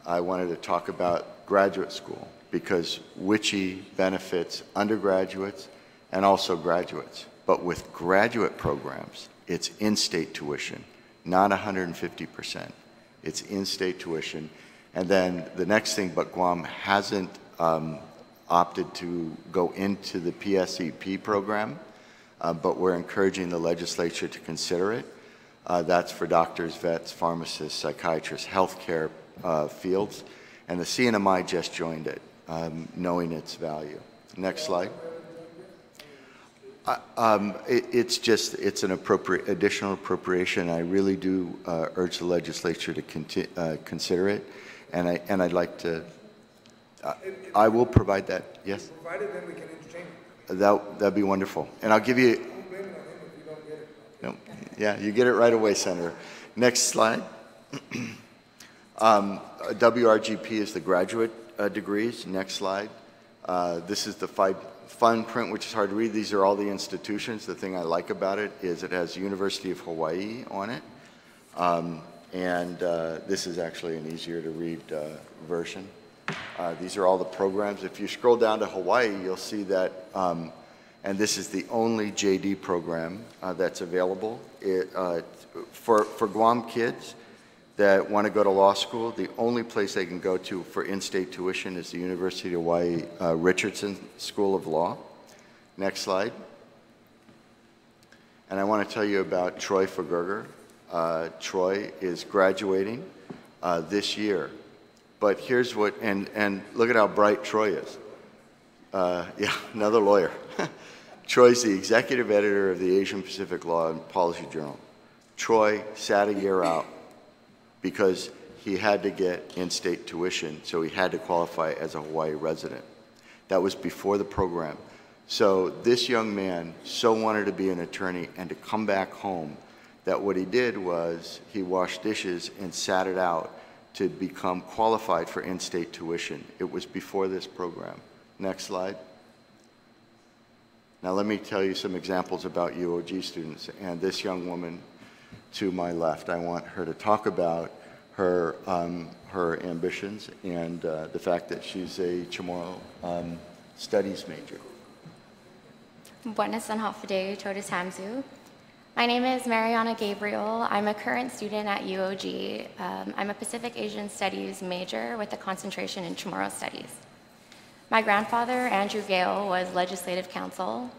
I wanted to talk about graduate school because WICHE benefits undergraduates and also graduates. But with graduate programs, it's in-state tuition, not 150%. It's in-state tuition. And then the next thing, but Guam hasn't opted to go into the PSEP program, but we're encouraging the legislature to consider it. That's for doctors, vets, pharmacists, psychiatrists, healthcare fields. And the CNMI just joined it, knowing its value. Next slide. It's an additional appropriation. I really do urge the legislature to consider it. And I'd like to I will provide that, yes. Provided, then we can entertain it. That'd be wonderful. And I'll give you, I won't blame it on him if you don't get it. no, yeah, you get it right away, Senator. Next slide. WRGP is the graduate degrees. Next slide. This is the fine print, which is hard to read. These are all the institutions. The thing I like about it is it has University of Hawaii on it. This is actually an easier to read version. These are all the programs. If you scroll down to Hawaii, you'll see that, and this is the only JD program that's available. For Guam kids that want to go to law school, the only place they can go to for in-state tuition is the University of Hawaii Richardson School of Law. Next slide. And I want to tell you about Troy Fagurger. Troy is graduating this year. But here's what, and look at how bright Troy is. Yeah, another lawyer. Troy's the executive editor of the Asian Pacific Law and Policy Journal. Troy sat a year out because he had to get in-state tuition, so he had to qualify as a Hawaii resident. That was before the program. So this young man so wanted to be an attorney and to come back home that what he did was he washed dishes and sat it out to become qualified for in-state tuition. It was before this program. Next slide. Now let me tell you some examples about UOG students. And this young woman to my left, I want her to talk about her ambitions and the fact that she's a Chamorro studies major. Buenas and Hofade Todas Hamzu. My name is Mariana Gabriel. I'm a current student at UOG. I'm a Pacific Asian Studies major with a concentration in Chamorro Studies. My grandfather, Andrew Gale, was legislative counsel.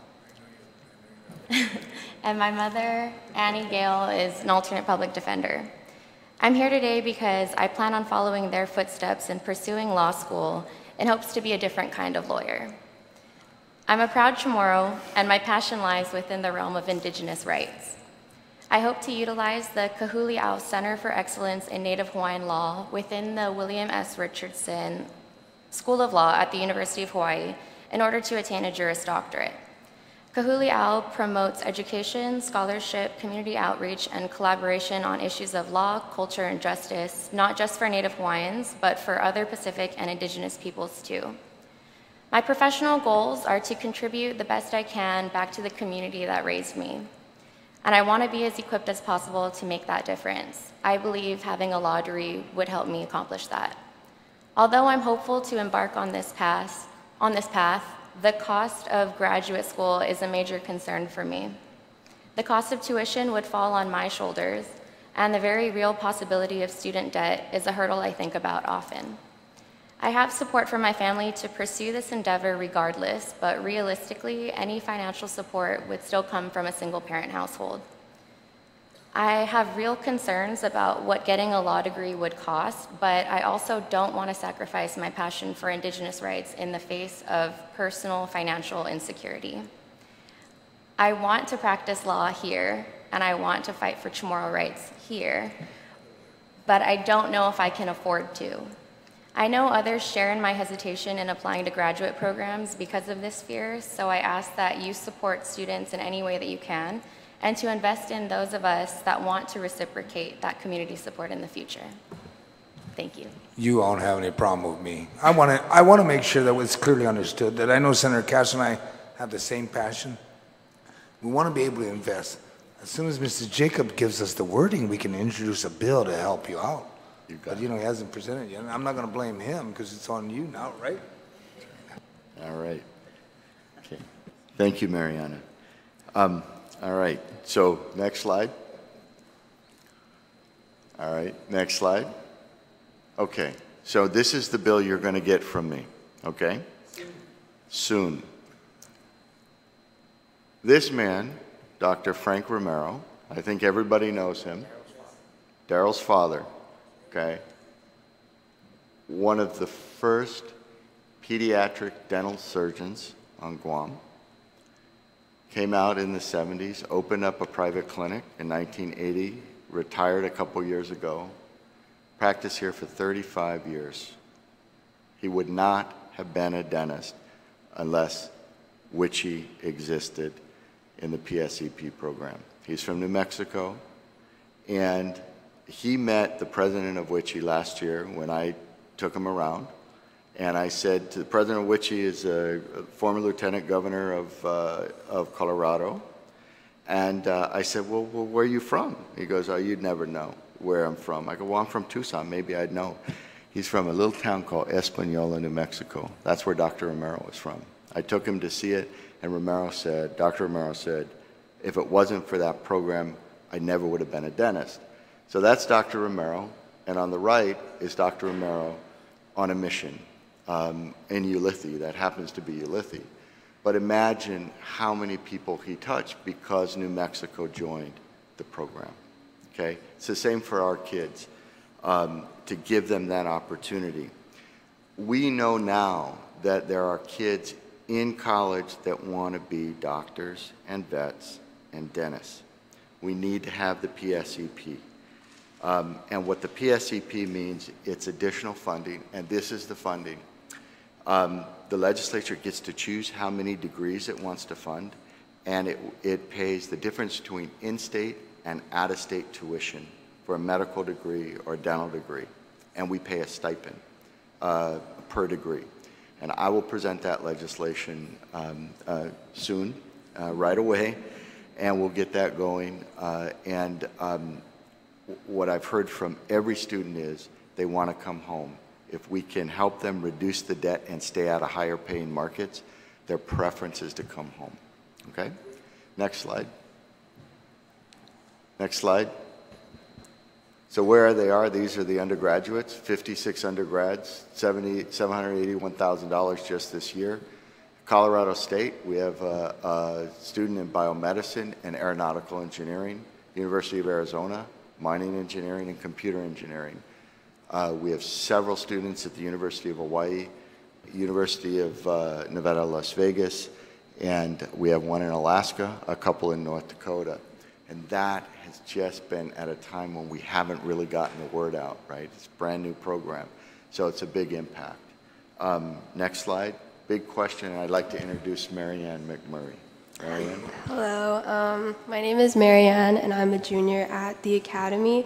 And my mother, Annie Gale, is an alternate public defender. I'm here today because I plan on following their footsteps and pursuing law school in hopes to be a different kind of lawyer. I'm a proud Chamorro, and my passion lies within the realm of Indigenous rights. I hope to utilize the Kahuli'au Center for Excellence in Native Hawaiian Law within the William S. Richardson School of Law at the University of Hawaii in order to attain a Juris Doctorate. Kahuli'au promotes education, scholarship, community outreach, and collaboration on issues of law, culture, and justice, not just for Native Hawaiians, but for other Pacific and Indigenous peoples too. My professional goals are to contribute the best I can back to the community that raised me. And I want to be as equipped as possible to make that difference. I believe having a law degree would help me accomplish that. Although I'm hopeful to embark on this path, the cost of graduate school is a major concern for me. The cost of tuition would fall on my shoulders, and the very real possibility of student debt is a hurdle I think about often. I have support from my family to pursue this endeavor regardless, but realistically, any financial support would still come from a single-parent household. I have real concerns about what getting a law degree would cost, but I also don't want to sacrifice my passion for Indigenous rights in the face of personal financial insecurity. I want to practice law here, and I want to fight for Chamorro rights here, but I don't know if I can afford to. I know others share in my hesitation in applying to graduate programs because of this fear, so I ask that you support students in any way that you can, and to invest in those of us that want to reciprocate that community support in the future. Thank you. You won't have any problem with me. I want to make sure that it's clearly understood that I know Senator Cash and I have the same passion. We want to be able to invest. As soon as Mr. Jacob gives us the wording, we can introduce a bill to help you out. But he hasn't presented yet. I'm not going to blame him because it's on you now, right? All right. Okay. Thank you, Mariana. All right. So next slide. All right. Next slide. Okay. So this is the bill you're going to get from me. Okay? Soon. This man, Dr. Frank Romero, I think everybody knows him. Daryl's father. Okay, one of the first pediatric dental surgeons on Guam, came out in the 70s, opened up a private clinic in 1980, retired a couple years ago, practiced here for 35 years. He would not have been a dentist unless WICHE existed in the PSEP program. He's from New Mexico, and he met the president of WICHE last year when I took him around. And I said to the president of WICHE is a former lieutenant governor of Colorado. And I said, well, where are you from? He goes, oh, you'd never know where I'm from. I go, well, I'm from Tucson. Maybe I'd know. He's from a little town called Española, New Mexico. That's where Dr. Romero is from. I took him to see it, and Dr. Romero said, if it wasn't for that program, I never would have been a dentist. So that's Dr. Romero, and on the right is Dr. Romero on a mission in Ulithi. That happens to be Ulithi. But imagine how many people he touched because New Mexico joined the program. Okay? It's the same for our kids, to give them that opportunity. We know now that there are kids in college that want to be doctors and vets and dentists. We need to have the PSEP. And what the PSEP means, it's additional funding, and this is the funding. The legislature gets to choose how many degrees it wants to fund, and it pays the difference between in-state and out-of-state tuition for a medical degree or a dental degree, and we pay a stipend per degree. And I will present that legislation soon, right away, and we'll get that going. What I've heard from every student is they want to come home. If we can help them reduce the debt and stay out of higher paying markets, their preference is to come home. Okay? Next slide. Next slide. So where they are, these are the undergraduates, 56 undergrads, $781,000 just this year. Colorado State, we have a student in biomedicine and aeronautical engineering. University of Arizona, mining engineering and computer engineering. We have several students at the University of Hawaii, University of Nevada, Las Vegas, and we have one in Alaska, a couple in North Dakota. And that has just been at a time when we haven't really gotten the word out, right? It's a brand new program, so it's a big impact. Next slide. Big question, and I'd like to introduce Marianne McMurray. Marianne? Hello, my name is Marianne, and I'm a junior at the Academy.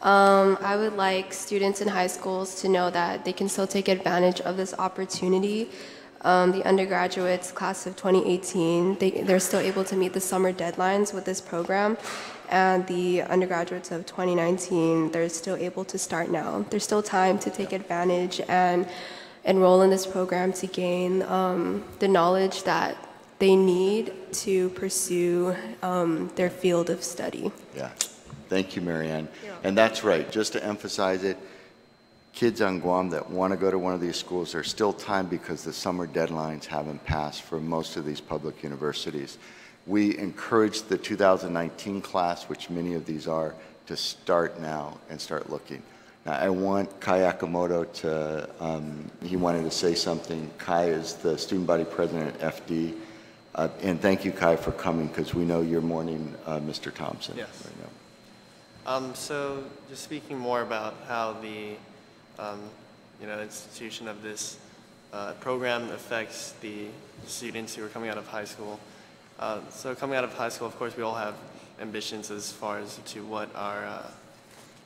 I would like students in high schools to know that they can still take advantage of this opportunity. The undergraduates, class of 2018, they're still able to meet the summer deadlines with this program. And the undergraduates of 2019, they're still able to start now. There's still time to take advantage and enroll in this program to gain the knowledge that they need to pursue their field of study. Yeah. Thank you, Marianne. And that's right. Just to emphasize it, kids on Guam that want to go to one of these schools, there's still time because the summer deadlines haven't passed for most of these public universities. We encourage the 2019 class, which many of these are, to start now and start looking. Now, I want Kai Akamoto to, he wanted to say something. Kai is the student body president at FD. And thank you, Kai, for coming, because we know you're mourning Mr. Thompson right now. So just speaking more about how the institution of this program affects the students who are coming out of high school. So coming out of high school, of course, we all have ambitions as far as to what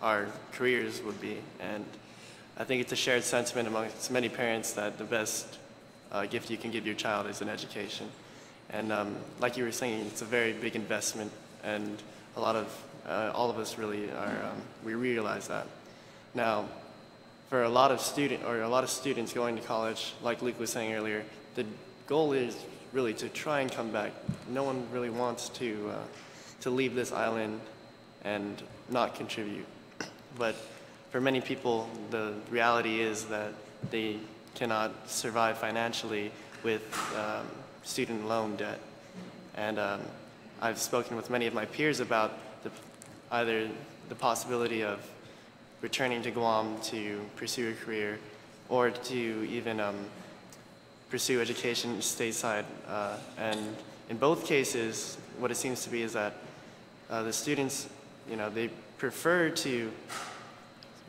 our careers would be. And I think it's a shared sentiment amongst many parents that the best gift you can give your child is an education. And like you were saying, it's a very big investment, and a lot of all of us really are, we realize that. Now, for a lot of students going to college, like Luke was saying earlier, the goal is really to try and come back. No one really wants to leave this island and not contribute. But for many people, the reality is that they cannot survive financially with student loan debt. And I've spoken with many of my peers about either the possibility of returning to Guam to pursue a career, or to even pursue education stateside. And in both cases, what it seems to be is that the students, they prefer to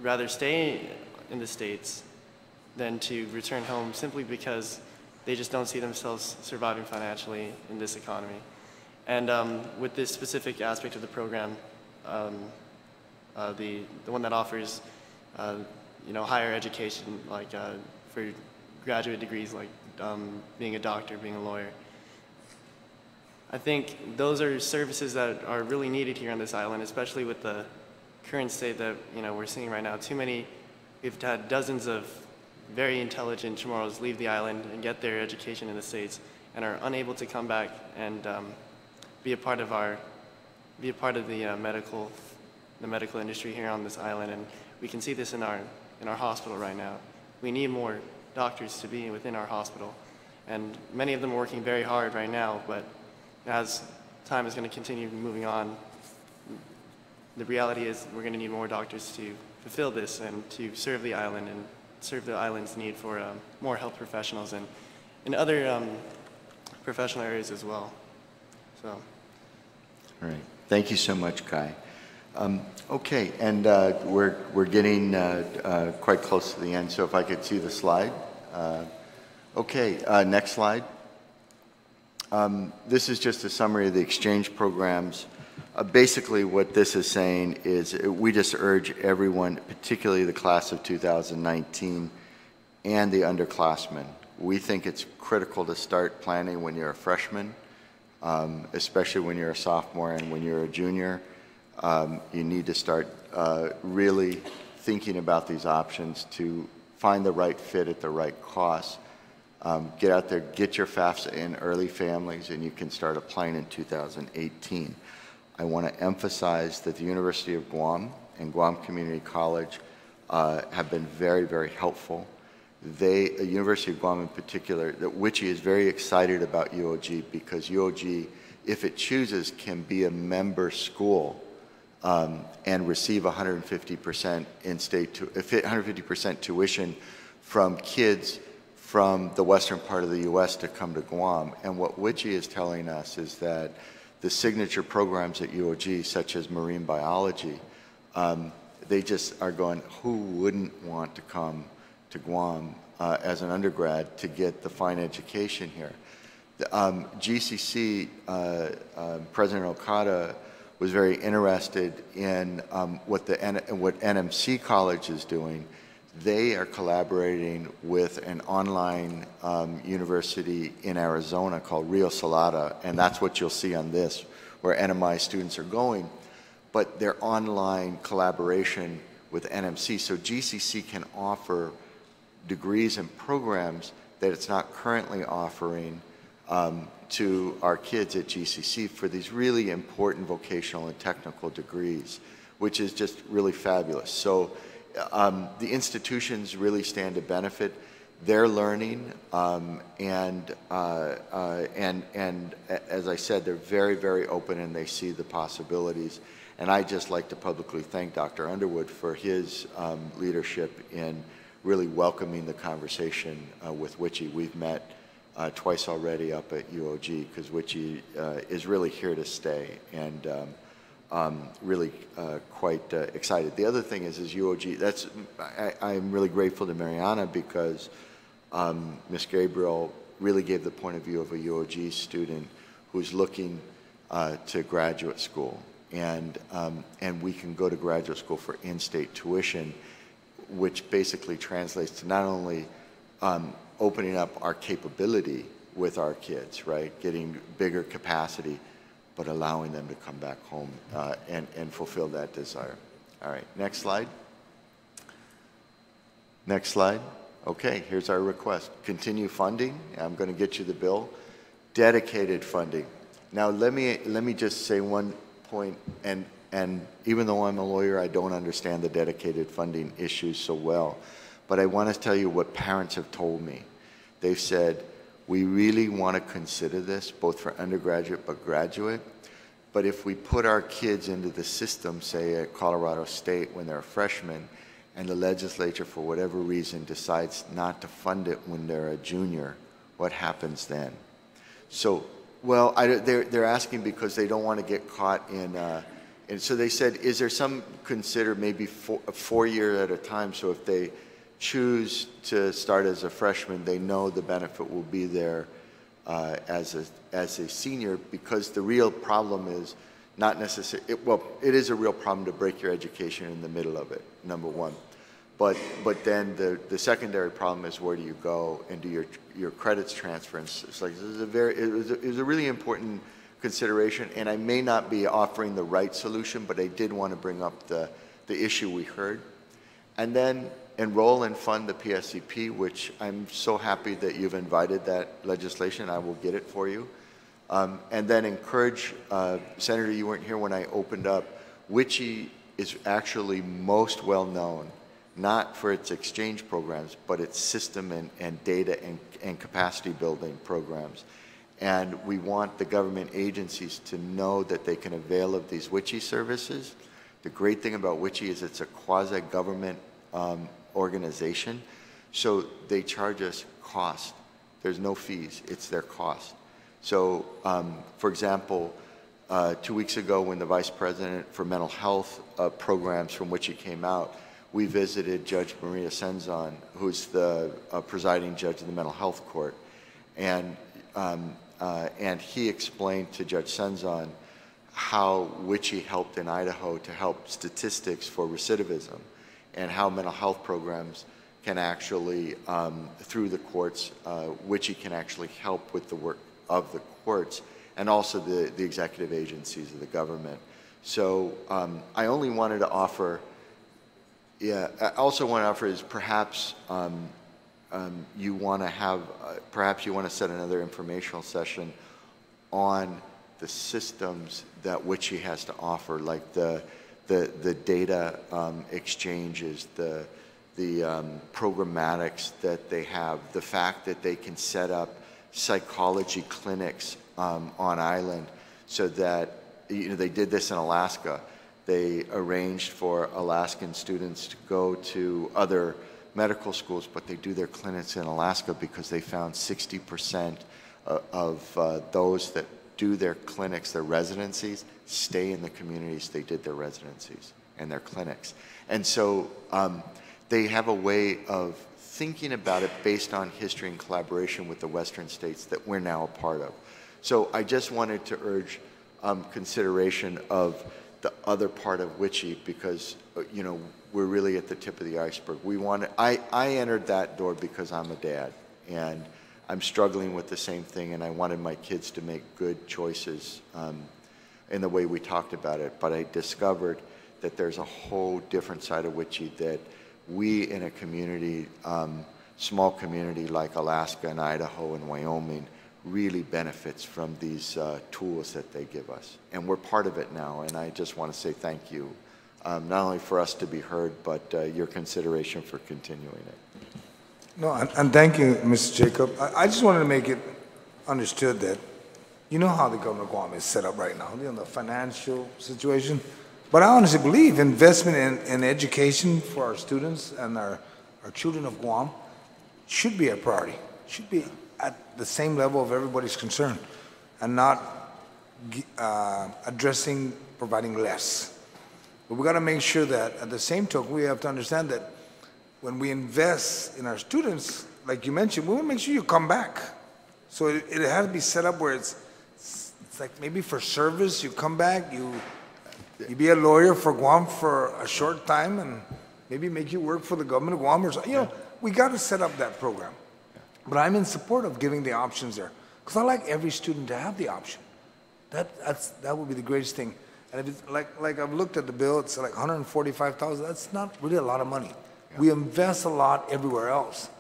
rather stay in the States than to return home simply because they just don't see themselves surviving financially in this economy. And with this specific aspect of the program, the one that offers higher education, like for graduate degrees, like being a doctor, being a lawyer, I think those are services that are really needed here on this island, especially with the current state that we're seeing right now. We've had dozens of very intelligent Chamorros leave the island and get their education in the States and are unable to come back and be a part of the medical industry here on this island. And we can see this in our hospital right now. We need more doctors to be within our hospital, and many of them are working very hard right now, but as time is going to continue moving on, the reality is we're going to need more doctors to fulfill this and to serve the island and serve the island's need for more health professionals and in other professional areas as well. So. All right. Thank you so much, Kai. Okay, and we're getting quite close to the end, so if I could see the slide. Okay, next slide. This is just a summary of the exchange programs. Basically, what this is saying is we just urge everyone, particularly the class of 2019 and the underclassmen. We think it's critical to start planning when you're a freshman, especially when you're a sophomore and when you're a junior. You need to start really thinking about these options to find the right fit at the right cost. Get out there, get your FAFSA in early families, and you can start applying in 2018. I want to emphasize that the University of Guam and Guam Community College have been very, very helpful. The University of Guam in particular, that WICHE is very excited about UOG because UOG, if it chooses, can be a member school and receive 150% in-state, 150% tuition from kids from the western part of the U.S. to come to Guam. And what WICHE is telling us is that the signature programs at UOG, such as marine biology, they just are going, who wouldn't want to come to Guam as an undergrad to get the fine education here? The, GCC, President Okada was very interested in what NMC College is doing. They are collaborating with an online university in Arizona called Rio Salada, and that's what you'll see on this, where NMI students are going, but their online collaboration with NMC. So GCC can offer degrees and programs that it's not currently offering to our kids at GCC for these really important vocational and technical degrees, which is just really fabulous. So the institutions really stand to benefit. They're learning, and as I said, they're very, very open and they see the possibilities. And I'd just like to publicly thank Dr. Underwood for his leadership in really welcoming the conversation with WICHE. We've met twice already up at UOG because WICHE is really here to stay, and really quite excited. The other thing is UOG, I'm really grateful to Mariana because Ms. Gabriel really gave the point of view of a UOG student who's looking to graduate school. And we can go to graduate school for in-state tuition, which basically translates to not only opening up our capability with our kids, right, getting bigger capacity, but allowing them to come back home and fulfill that desire. All right, next slide. Next slide. Okay, here's our request. Continue funding. I'm going to get you the bill. Dedicated funding. Now, let me just say one point, and even though I'm a lawyer, I don't understand the dedicated funding issues so well, but I want to tell you what parents have told me. They've said, we really want to consider this, both for undergraduate but graduate, but if we put our kids into the system, say at Colorado State when they're freshmen, and the legislature, for whatever reason, decides not to fund it when they're a junior, what happens then? So, well, they're asking because they don't want to get caught in, and so they said, is there some consider maybe a 4 year at a time, so if they choose to start as a freshman, they know the benefit will be there as a senior, because the real problem is not necessarily, well, it is a real problem to break your education in the middle of it, number one. But then the secondary problem is, where do you go, and do your credits transfer? And it's like, this is it was a really important consideration, and I may not be offering the right solution, but I did want to bring up the issue we heard. And then enroll and fund the PSCP, which I'm so happy that you've invited that legislation. I will get it for you. And then encourage, Senator, you weren't here when I opened up, WICHE is actually most well known, not for its exchange programs, but its system and data and capacity building programs. And we want the government agencies to know that they can avail of these WICHE services. The great thing about WICHE is it's a quasi-government organization, so they charge us cost. There's no fees, it's their cost. So, for example, 2 weeks ago when the Vice President for Mental Health programs from WICHE came out, we visited Judge Maria Senzon, who's the presiding judge of the Mental Health Court, and he explained to Judge Senzon how WICHE helped in Idaho to help statistics for recidivism, and how mental health programs can actually, through the courts, WICHE can actually help with the work of the courts, and also the executive agencies of the government. So I only wanted to offer, I also want to offer is perhaps you want to have, perhaps you want to set another informational session on the systems that WICHE has to offer, like the data exchanges, the programmatics that they have, the fact that they can set up psychology clinics on island, so that, you know, they did this in Alaska. They arranged for Alaskan students to go to other medical schools, but they do their clinics in Alaska because they found 60% of those that do their clinics, their residencies, stay in the communities they did their residencies and their clinics. And so they have a way of thinking about it based on history and collaboration with the Western states that we're now a part of. So I just wanted to urge consideration of the other part of WICHE, because you know, we're really at the tip of the iceberg. We want to, I entered that door because I'm a dad, and I'm struggling with the same thing, and I wanted my kids to make good choices in the way we talked about it. But I discovered that there's a whole different side of WICHE that we in a community, small community like Alaska and Idaho and Wyoming, really benefits from these tools that they give us. And we're part of it now, and I just want to say thank you, not only for us to be heard, but your consideration for continuing it. No, and thank you, Mr. Jacob. I just wanted to make it understood that you know how the government of Guam is set up right now, you know, the financial situation. But I honestly believe investment in education for our students and our children of Guam should be a priority, should be at the same level of everybody's concern, and not addressing providing less. But we got to make sure that at the same token, we have to understand that when we invest in our students, like you mentioned, we want to make sure you come back. So it has to be set up where it's like maybe for service, you come back, you be a lawyer for Guam for a short time, and maybe make you work for the government of Guam or something. You know, we got to set up that program. But I'm in support of giving the options there, because I like every student to have the option. That would be the greatest thing. And if it's like I've looked at the bill, it's like $145,000. That's not really a lot of money. Yeah. We invest a lot everywhere else.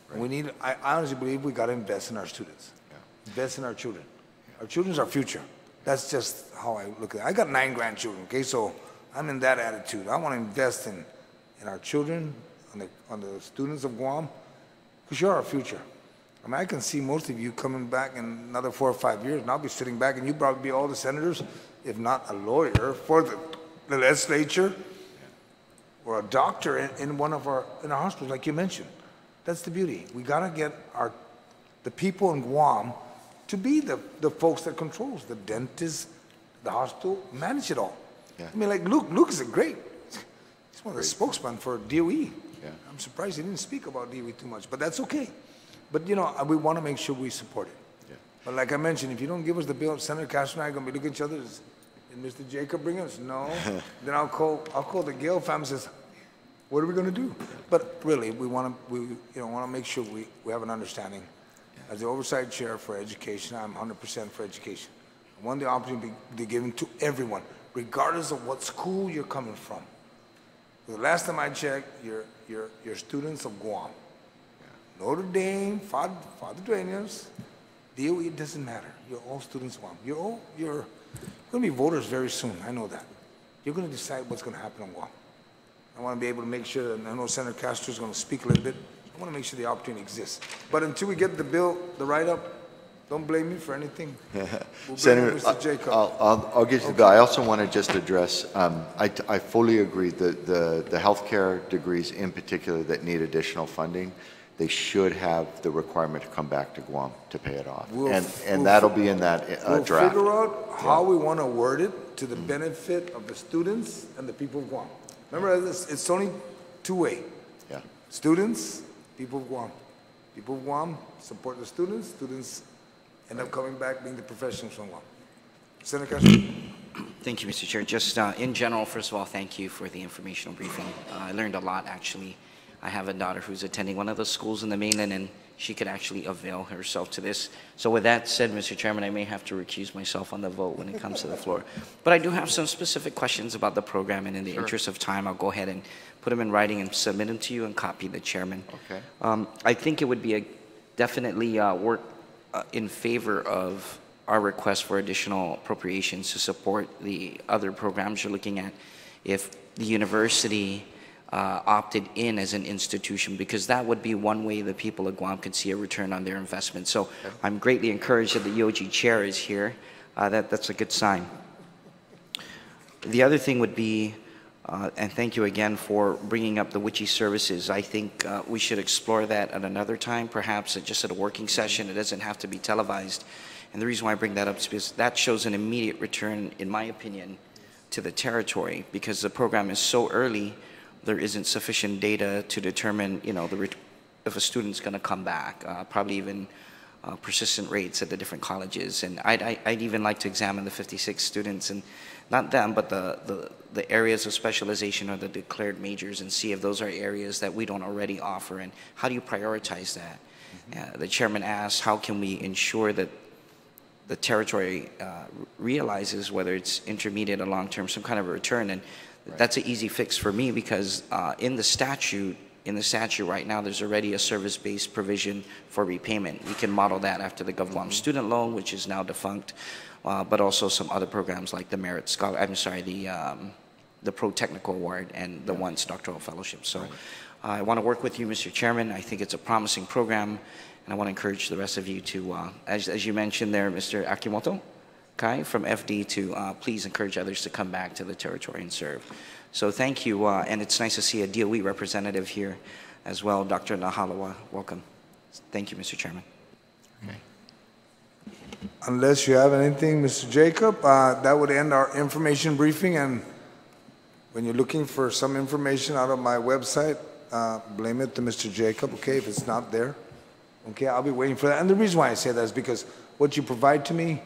Right. We need. I honestly believe we got to invest in our students. Yeah. Invest in our children. Yeah. Our children's our future. That's just how I look at it. I got 9 grandchildren. Okay, so I'm in that attitude. I want to invest in our children, on the students of Guam, because you're our future. I mean, I can see most of you coming back in another 4 or 5 years, and I'll be sitting back, and you'll probably be all the senators, if not a lawyer, for the legislature, or a doctor in our hospitals, like you mentioned. That's the beauty. We got to get the people in Guam to be the folks that controls the dentist, the hospital, manage it all. Yeah. I mean, like Luke is a great. He's one of the spokesmen for DOE. Yeah. I'm surprised he didn't speak about DOE too much, but that's okay. But, you know, we want to make sure we support it. Yeah. But like I mentioned, if you don't give us the bill, Senator Castro and I are going to be looking at each other. Did Mr. Jacob bring us? No. Then I'll call the Gale family and says, what are we going to do? But really, we want to make sure we have an understanding. As the oversight chair for education, I'm 100% for education. I want the opportunity to be given to everyone, regardless of what school you're coming from. The last time I checked, you're students of Guam. Notre Dame, Father Duenas, DOE, it doesn't matter. You're all students of Guam. You're going to be voters very soon. I know that. You're going to decide what's going to happen in Guam. I want to be able to make sure, and I know Senator Castro is going to speak a little bit. I want to make sure the opportunity exists. But until we get the bill, the write-up, don't blame me for anything. We'll Senator, Mr. Jacob. I'll get to the bill. I also want to just address, I fully agree that the healthcare degrees in particular that need additional funding, they should have the requirement to come back to Guam to pay it off. And that'll be in that we'll draft. We'll figure out how we want to word it to the benefit of the students and the people of Guam. Remember, it's only two-way. Yeah. Students, people of Guam. People of Guam support the students. Students end up coming back being the professionals from Guam. Senator Castro. Thank you, Mr. Chair. Just in general, first of all, thank you for the informational briefing. I learned a lot, actually. I have a daughter who's attending one of the schools in the mainland, and she could actually avail herself to this. So with that said, Mr. Chairman, I may have to recuse myself on the vote when it comes to the floor. But I do have some specific questions about the program, and in the interest of time, I'll go ahead and put them in writing and submit them to you and copy the chairman. Okay. I think it would be definitely work in favor of our request for additional appropriations to support the other programs you're looking at if the university opted in as an institution, because that would be one way the people of Guam could see a return on their investment. So I'm greatly encouraged that the EOG chair is here. That's a good sign. The other thing would be, and thank you again for bringing up the WICHI services. I think we should explore that at another time, perhaps just at a working session. It doesn't have to be televised. And the reason why I bring that up is because that shows an immediate return, in my opinion, to the territory, because the program is so early. There isn't sufficient data to determine, if a student's going to come back, probably even persistent rates at the different colleges. And I'd even like to examine the 56 students, and not them, but the areas of specialization or the declared majors, and see if those are areas that we don't already offer, and how do you prioritize that? The chairman asked, how can we ensure that the territory realizes whether it's intermediate or long-term, some kind of a return? And that's an easy fix for me, because in the statute right now, there's already a service-based provision for repayment. We can model that after the GovGuam student loan, which is now defunct, but also some other programs like the Merit Scholar, the Pro Technical Award and the Once Doctoral Fellowship. So I want to work with you, Mr. Chairman. I think it's a promising program, and I want to encourage the rest of you to, as you mentioned there, Mr. Akimoto Kai from FD, to please encourage others to come back to the territory and serve. So thank you, and it's nice to see a DOE representative here as well. Dr. Nahalawa, welcome. Thank you, Mr. Chairman. Okay. Unless you have anything, Mr. Jacob, that would end our information briefing. And when you're looking for some information out of my website, blame it to Mr. Jacob, okay, if it's not there. Okay, I'll be waiting for that. And the reason why I say that is because what you provide to me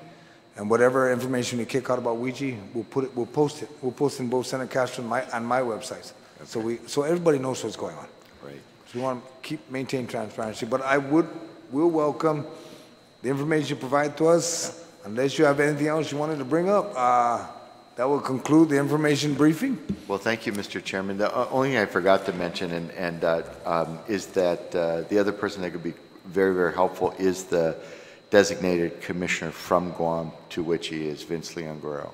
and whatever information you kick out about WICHI, we'll post it. We'll post it in both Senator Castro and my websites. Okay. So everybody knows what's going on. Right. So we want to maintain transparency. But we'll welcome the information you provide to us. Unless you have anything else you wanted to bring up, that will conclude the information briefing. Well, thank you, Mr. Chairman. The only thing I forgot to mention is that the other person that could be very, very helpful is the designated commissioner from Guam to which he is Vince Leon Guerrero.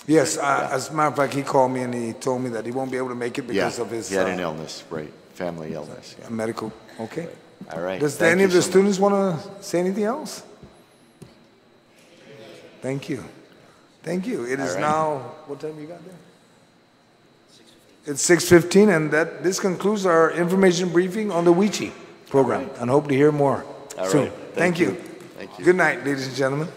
Yes, as a matter of fact, he called me and he told me that he won't be able to make it because of his... he had an illness, right, family illness. Yeah. Medical, okay. All right. Does any of the students want to say anything else? Thank you. Thank you. It is now, what time you got there? It's 6:15, and this concludes our information briefing on the WICHI program, and hope to hear more soon. Right. Thank you. Thank you. Good night, ladies and gentlemen.